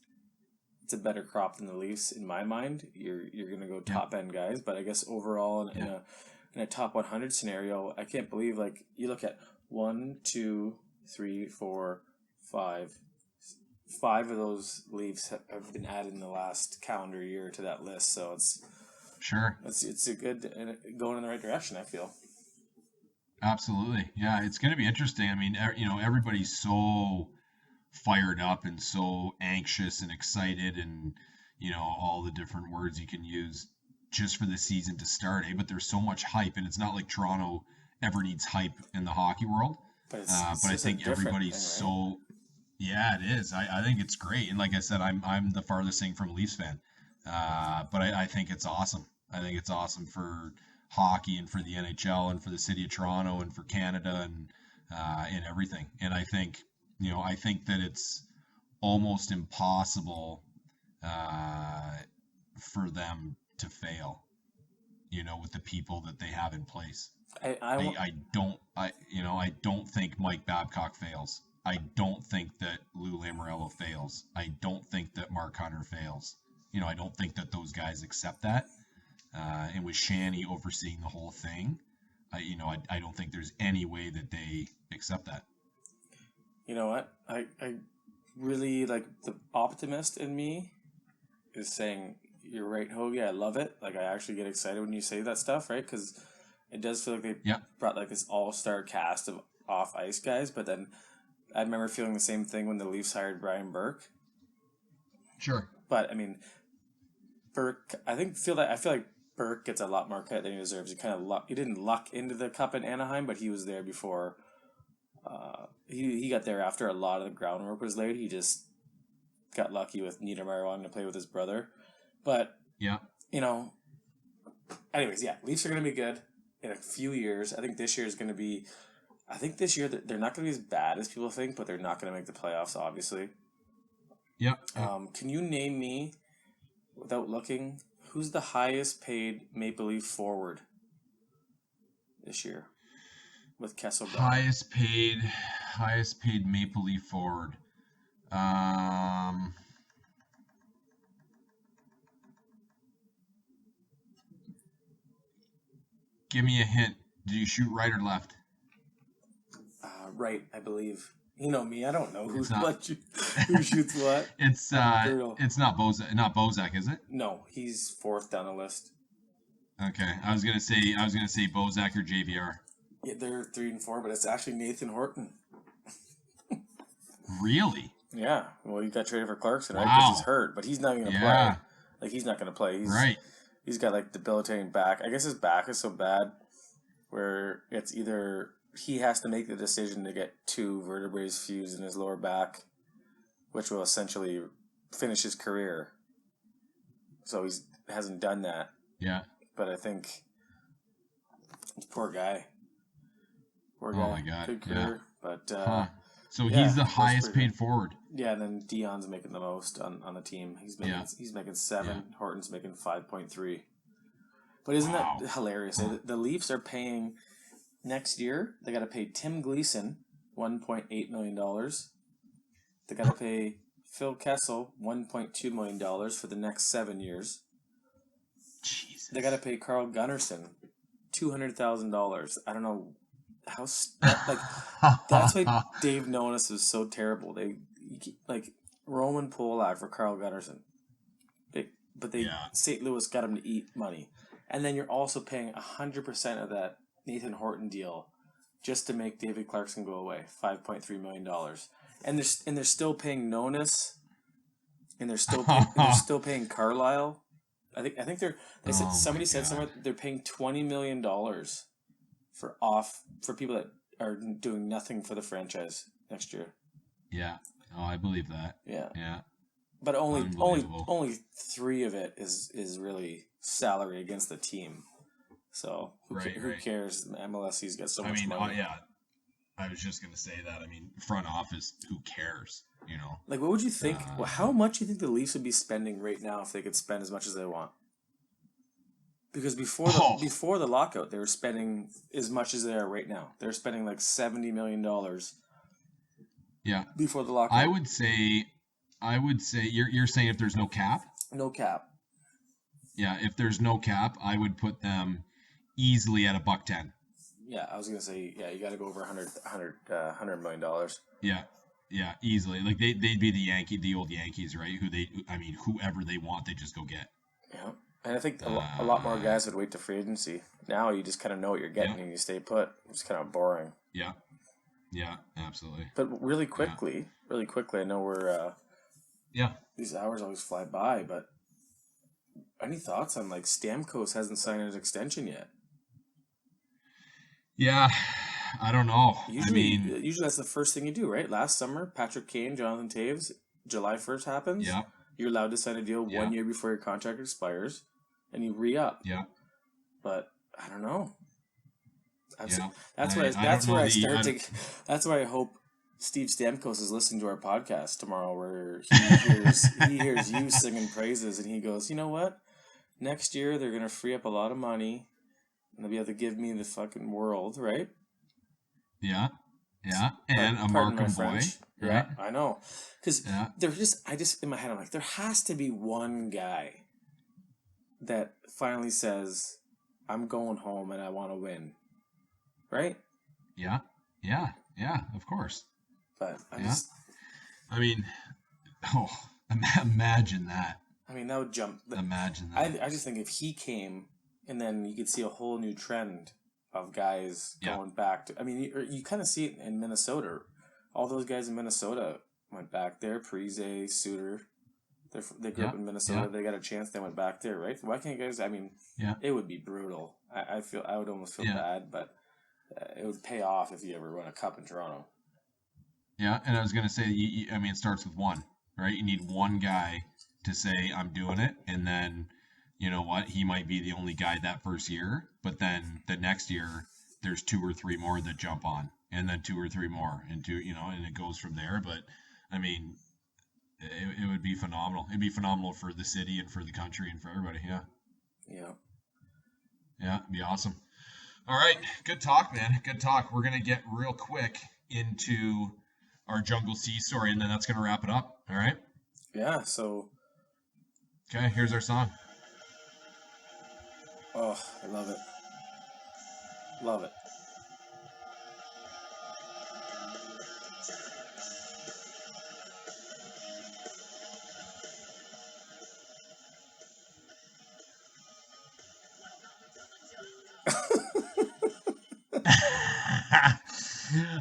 Speaker 2: it's a better crop than the Leafs in my mind. You're going to go top end guys, but I guess overall in a top 100 scenario, I can't believe, like, you look at 1, 2, 3, 4, 5. 5 of those Leafs have been added in the last calendar year to that list, so it's a good going in the right direction, I feel.
Speaker 1: Absolutely, yeah. It's going to be interesting. I mean, everybody's so fired up and so anxious and excited, and all the different words you can use just for the season to start, but there's so much hype, and it's not like Toronto ever needs hype in the hockey world. But I think everybody's so... Yeah, it is. I think it's great, and like I said, I'm the farthest thing from a Leafs fan, but I think it's awesome. I think it's awesome for hockey and for the NHL and for the city of Toronto and for Canada and everything. And I think that it's almost impossible for them to fail, with the people that they have in place. I don't think Mike Babcock fails. I don't think that Lou Lamoriello fails. I don't think that Mark Hunter fails. I don't think that those guys accept that. And with Shanny overseeing the whole thing, I don't think there's any way that they accept that.
Speaker 2: You know what? I really, like, the optimist in me is saying, you're right, Hoagie, I love it. Like, I actually get excited when you say that stuff, right? Because it does feel like they brought, like, this all-star cast of off-ice guys, but then I remember feeling the same thing when the Leafs hired Brian Burke.
Speaker 1: Sure.
Speaker 2: But, I mean, Burke, I feel like Burke gets a lot more credit than he deserves. He didn't luck into the cup in Anaheim, but he was there before. He got there after a lot of the groundwork was laid. He just got lucky with Niedermayer wanting to play with his brother. But, anyways, Leafs are going to be good in a few years. I think this year they're not going to be as bad as people think, but they're not going to make the playoffs, obviously.
Speaker 1: Yeah.
Speaker 2: Can you name me, without looking, who's the highest paid Maple Leaf forward this year with Kessel gone?
Speaker 1: Highest paid Maple Leaf forward. Give me a hint. Did you shoot right or left?
Speaker 2: Right, I believe. You know me, I don't know who shoots what.
Speaker 1: It's not Bozak, is it?
Speaker 2: No, he's 4th down the list.
Speaker 1: Okay, I was gonna say Bozak or JVR.
Speaker 2: Yeah, they're 3 and 4, but it's actually Nathan Horton.
Speaker 1: Really?
Speaker 2: Yeah. Well, he got traded for Clarkson, right? Because he's hurt, but he's not going to play. Like, he's not going to play. He's got, like, debilitating back. I guess his back is so bad where it's either he has to make the decision to get 2 vertebrae fused in his lower back, which will essentially finish his career. So he hasn't done that.
Speaker 1: Yeah.
Speaker 2: But I think poor guy.
Speaker 1: Oh my God.
Speaker 2: Good career. Yeah. But
Speaker 1: so he's the highest paid forward.
Speaker 2: Yeah, and then Dion's making the most on the team. He's making 7. Yeah. Horton's making 5.3. But isn't that hilarious? The Leafs are paying next year. They got to pay Tim Gleason $1.8 million. They got to pay Phil Kessel $1.2 million for the next 7 years.
Speaker 1: Jesus.
Speaker 2: They got to pay Carl Gunnarsson $200,000. I don't know how that's why Dave Nonis was so terrible. They Roman Polak for Carl Gunnarsson. St. Louis got him to eat money. And then you're also paying 100% of that Nathan Horton deal just to make David Clarkson go away. $5.3 million. And they're still paying Nonis, and they're still paying Carlisle. I think somebody said somewhere they're paying $20 million for people that are doing nothing for the franchise next year.
Speaker 1: Yeah. Oh, I believe that.
Speaker 2: Yeah.
Speaker 1: Yeah.
Speaker 2: But only 3 of it is really salary against the team. So who cares? MLSC's got so much money.
Speaker 1: Yeah. I was just gonna say that. I mean, front office, who cares? You know.
Speaker 2: Like, what would you think? How much do you think the Leafs would be spending right now if they could spend as much as they want? Because before the lockout, they were spending as much as they are right now. They're spending like $70 million.
Speaker 1: Yeah.
Speaker 2: Before the lockout,
Speaker 1: I would say you're saying if there's no cap.
Speaker 2: No cap.
Speaker 1: Yeah, if there's no cap, I would put them easily at $110.
Speaker 2: Yeah, I was gonna say you got to go over $100 million.
Speaker 1: Yeah, easily. Like they'd be the old Yankees, right? Whoever they want, they just go get.
Speaker 2: Yeah, and I think a lot more guys would wait to free agency. Now you just kind of know what you're getting and you stay put. It's kind of boring.
Speaker 1: Yeah, absolutely.
Speaker 2: But really quickly, I know we're these hours always fly by, but any thoughts on like Stamkos hasn't signed an extension yet?
Speaker 1: Yeah, I don't know.
Speaker 2: Usually that's the first thing you do, right? Last summer, Patrick Kane, Jonathan Toews, July 1st happens.
Speaker 1: Yeah.
Speaker 2: You're allowed to sign a deal 1 year before your contract expires, and you re-up.
Speaker 1: Yeah.
Speaker 2: But I don't know. That's where I hope Steve Stamkos is listening to our podcast tomorrow, where he hears you singing praises, and he goes, you know what? Next year they're gonna free up a lot of money, and they'll be able to give me the fucking world, right?
Speaker 1: Yeah, and a Markham boy.
Speaker 2: Yeah, I know. Because I just in my head, I'm like, there has to be one guy that finally says, I'm going home and I want to win. Right?
Speaker 1: Yeah, of course.
Speaker 2: But
Speaker 1: imagine that.
Speaker 2: I mean, that would jump.
Speaker 1: Imagine that.
Speaker 2: I just think if he came, and then you could see a whole new trend of guys going back to. I mean, you kind of see it in Minnesota. All those guys in Minnesota went back there. Parise, Suter, they grew up in Minnesota. Yeah. They got a chance. They went back there, right? Why can't guys? I mean, it would be brutal. I would almost feel bad, but it would pay off if you ever won a cup in Toronto.
Speaker 1: Yeah, and I was gonna say, it starts with one, right? You need one guy to say I'm doing it, and then you know what? He might be the only guy that first year, but then the next year there's 2 or 3 more that jump on, and then 2 or 3 more, and it goes from there. But I mean, it would be phenomenal. It'd be phenomenal for the city and for the country and for everybody. Yeah, it'd be awesome. All right, good talk, man. Good talk. We're gonna get real quick into our Jungle Sea story, and then that's gonna wrap it up. All right.
Speaker 2: Yeah. So.
Speaker 1: Okay, here's our song.
Speaker 2: Oh, I love it. Love it.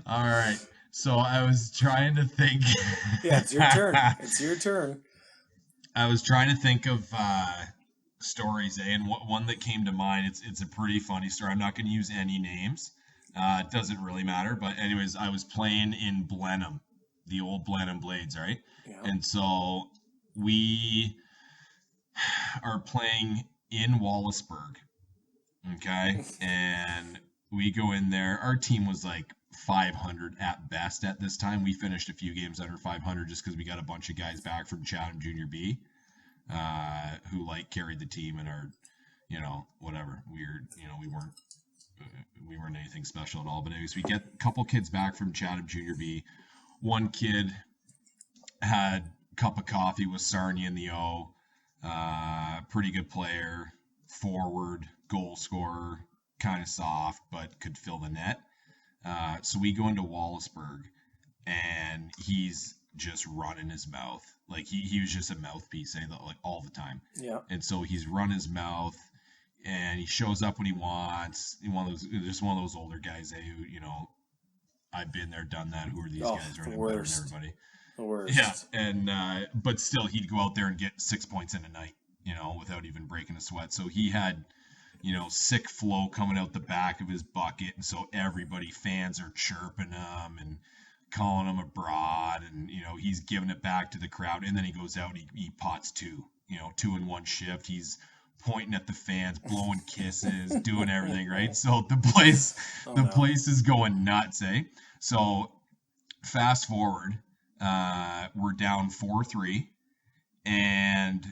Speaker 1: All right. So I was trying to think.
Speaker 2: Yeah, it's your turn. It's your turn.
Speaker 1: I was trying to think of stories, and one that came to mind. It's a pretty funny story. I'm not going to use any names. It doesn't really matter. But anyways, I was playing in Blenheim, the old Blenheim Blades, right? Yeah. And so we are playing in Wallaceburg, okay? And we go in there. Our team was like 500 at best at this time. We finished a few games under 500 just because we got a bunch of guys back from Chatham Junior B who carried the team and are, whatever. We weren't anything special at all. But anyways, we get a couple kids back from Chatham Junior B. One kid had a cup of coffee with Sarnia in the O. Pretty good player, forward, goal scorer, kind of soft, but could fill the net. So we go into Wallaceburg, and he's just running his mouth. He was just a mouthpiece saying that all the time.
Speaker 2: Yeah.
Speaker 1: And so he's run his mouth. and he shows up when he wants. Just one of those older guys, who, I've been there, done that. Who are these guys? Right,
Speaker 2: the
Speaker 1: I'm
Speaker 2: worst.
Speaker 1: better than everybody.
Speaker 2: The worst.
Speaker 1: Yeah, and but still, he'd go out there and get 6 points in a night, without even breaking a sweat. So he had, sick flow coming out the back of his bucket, and so fans are chirping him and calling him a broad, and he's giving it back to the crowd, and then he goes out, he pots 2 in one shift. He's pointing at the fans, blowing kisses, doing everything, right? So the place is going nuts, eh? So fast forward, we're down 4-3, and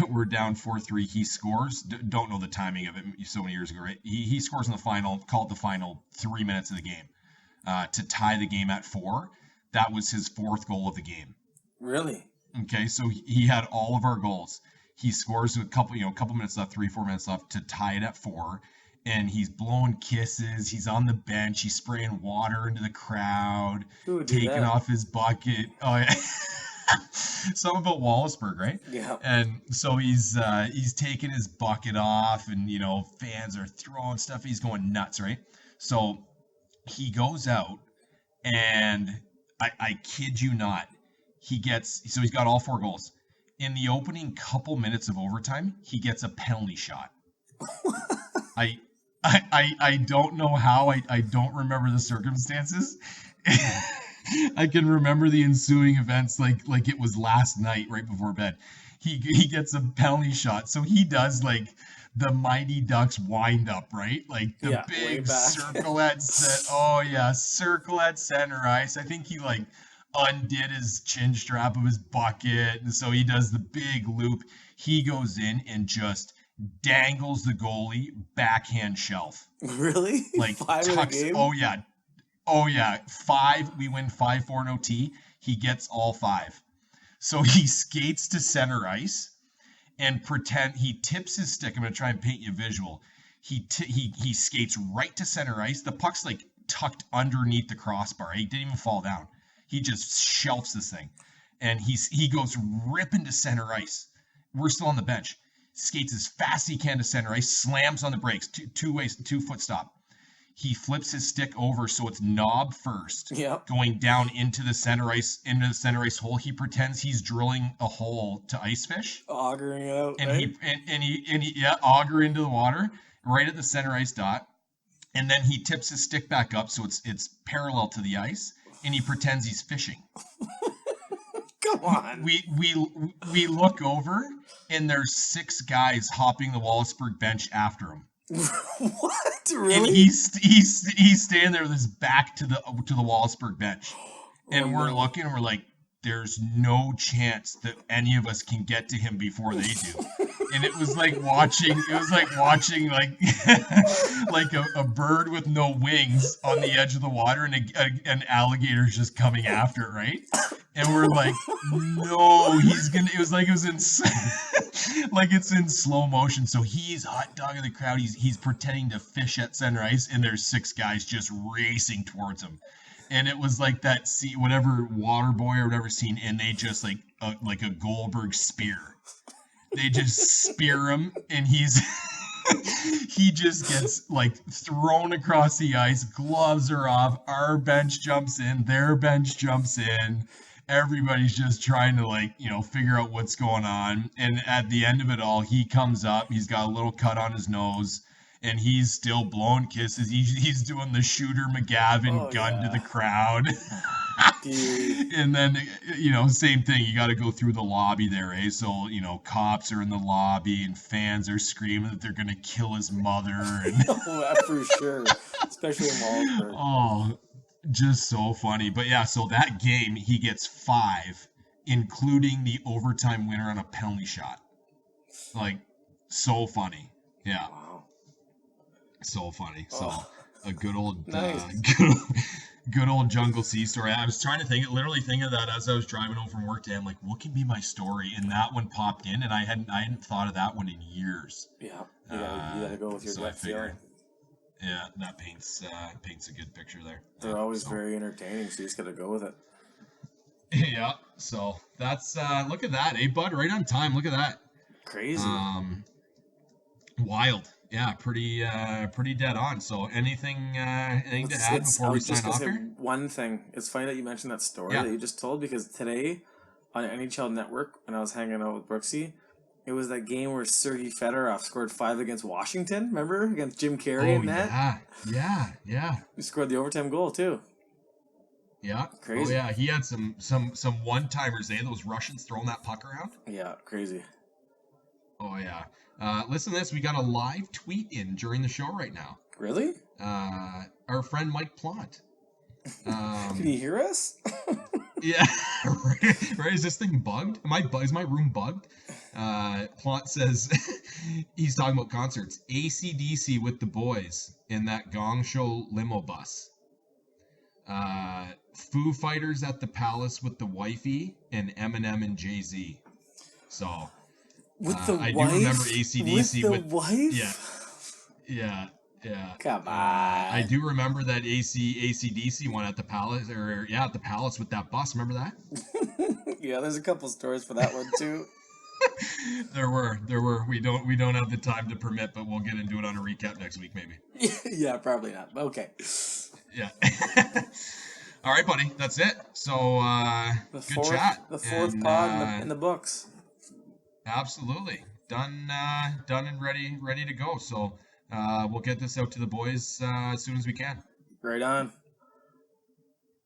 Speaker 1: we're down 4-3. He scores. Don't know the timing of it. So many years ago, right? He scores in the final. Called the final 3 minutes of the game, to tie the game at 4. That was his 4th goal of the game.
Speaker 2: Really?
Speaker 1: Okay, so he had all of our goals. He scores with a couple minutes left, 3-4 minutes left to tie it at 4. And he's blowing kisses. He's on the bench. He's spraying water into the crowd, taking off his bucket. Oh yeah. Something about Wallaceburg, right?
Speaker 2: Yeah.
Speaker 1: And so he's taking his bucket off, and fans are throwing stuff. He's going nuts, right? So he goes out, and I kid you not, he's got all 4 goals. In the opening couple minutes of overtime, he gets a penalty shot. I don't know how. I don't remember the circumstances. I can remember the ensuing events like it was last night, right before bed. He gets a penalty shot, so he does like the Mighty Ducks wind up, right? Like the big circle circle at center ice. I think he like undid his chin strap of his bucket, and so he does the big loop. He goes in and just dangles the goalie backhand shelf.
Speaker 2: Really?
Speaker 1: Like
Speaker 2: 5 in a game?
Speaker 1: Oh yeah, 5. We win 5-4 in OT. He gets all 5. So he skates to center ice and he tips his stick. I'm gonna try and paint you a visual. He skates right to center ice. The puck's like tucked underneath the crossbar. He didn't even fall down. He just shelves this thing, and he goes ripping to center ice. We're still on the bench. Skates as fast as he can to center ice. Slams on the brakes. 2-foot stop. He flips his stick over so it's knob first, going down into the center ice hole. He pretends he's drilling a hole to ice fish,
Speaker 2: augering it out,
Speaker 1: and
Speaker 2: right?
Speaker 1: he auger into the water right at the center ice dot, and then he tips his stick back up so it's parallel to the ice, and he pretends he's fishing.
Speaker 2: Come on.
Speaker 1: We look over, and there's 6 guys hopping the Wallaceburg bench after him.
Speaker 2: What? Really?
Speaker 1: And he's standing there with his back to the Wallaceburg bench, and we're looking, and we're like, there's no chance that any of us can get to him before they do. And it was like watching like like a bird with no wings on the edge of the water, and an alligator's just coming after it, right? And we're like, no, it was in like it's in slow motion. So he's hot dogging the crowd. He's pretending to fish at center ice, and there's 6 guys just racing towards him. And it was like that scene, whatever Waterboy or whatever scene, and they just like a Goldberg spear. They just spear him, and he just gets like thrown across the ice. Gloves are off. Our bench jumps in. Their bench jumps in. Everybody's just trying to figure out what's going on. And at the end of it all, he comes up. He's got a little cut on his nose, and he's still blowing kisses. He's doing the Shooter McGavin gun to the crowd. And then, same thing. You got to go through the lobby there, eh? So, cops are in the lobby, and fans are screaming that they're going to kill his mother. And
Speaker 2: That's for sure. Especially in Wallaceburg.
Speaker 1: Oh, just so funny. But yeah, so that game, he gets 5, including the overtime winner on a penalty shot. Like, so funny. Yeah.
Speaker 2: Wow.
Speaker 1: So funny. So, a good old...
Speaker 2: Nice.
Speaker 1: Good old Jungle Sea story. I was trying to literally think of that as I was driving home from work today. I'm like, what can be my story? And that one popped in, and I hadn't thought of that one in years.
Speaker 2: Yeah, you gotta go with your gut feeling.
Speaker 1: Yeah, that paints a good picture there.
Speaker 2: They're always very entertaining, so you just gotta go with it.
Speaker 1: Yeah, so that's look at that, bud? Right on time. Look at that.
Speaker 2: Crazy.
Speaker 1: Wild. Yeah, pretty dead on. So anything to add before
Speaker 2: I
Speaker 1: we
Speaker 2: was just
Speaker 1: sign
Speaker 2: gonna
Speaker 1: off
Speaker 2: say
Speaker 1: here?
Speaker 2: one thing. It's funny that you mentioned that story
Speaker 1: Yeah.
Speaker 2: that you just told, because today on NHL Network, when I was hanging out with Brooksy, it was that game where Sergei Fedorov scored 5 against Washington. Remember, against Jim Carrey
Speaker 1: Oh
Speaker 2: in that?
Speaker 1: yeah.
Speaker 2: He scored the overtime goal too.
Speaker 1: Yeah. Oh
Speaker 2: Crazy.
Speaker 1: yeah. He had some one-timers, those Russians throwing that puck around.
Speaker 2: Yeah, crazy.
Speaker 1: Oh yeah. Listen to this. We got a live tweet in during the show right now.
Speaker 2: Really?
Speaker 1: Our friend Mike Plant.
Speaker 2: Can you hear us?
Speaker 1: Yeah. Right. Is this thing bugged? Is my room bugged? Plant says he's talking about concerts. AC/DC with the boys in that Gong Show limo bus. Foo Fighters at the Palace with the wifey, and Eminem and Jay-Z. So
Speaker 2: With the
Speaker 1: I
Speaker 2: wife?
Speaker 1: do remember AC/DC
Speaker 2: with the wife?
Speaker 1: Yeah.
Speaker 2: Come on.
Speaker 1: I do remember that AC/DC one at the Palace, at the Palace with that bus. Remember that?
Speaker 2: Yeah, there's a couple stories for that one too.
Speaker 1: There were. We don't have the time to permit, but we'll get into it on a recap next week, maybe.
Speaker 2: Yeah, probably not. Okay.
Speaker 1: Yeah. All right, buddy. That's it. So good chat.
Speaker 2: The fourth pod in the books.
Speaker 1: Absolutely done and ready to go. So we'll get this out to the boys as soon as we can.
Speaker 2: Right on.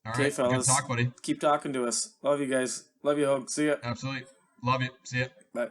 Speaker 1: All
Speaker 2: Okay,
Speaker 1: right.
Speaker 2: fellas.
Speaker 1: Good talk, buddy.
Speaker 2: Keep talking to us. Love you guys. Love you, Hogue. See ya.
Speaker 1: Absolutely. Love you. See ya.
Speaker 2: Bye.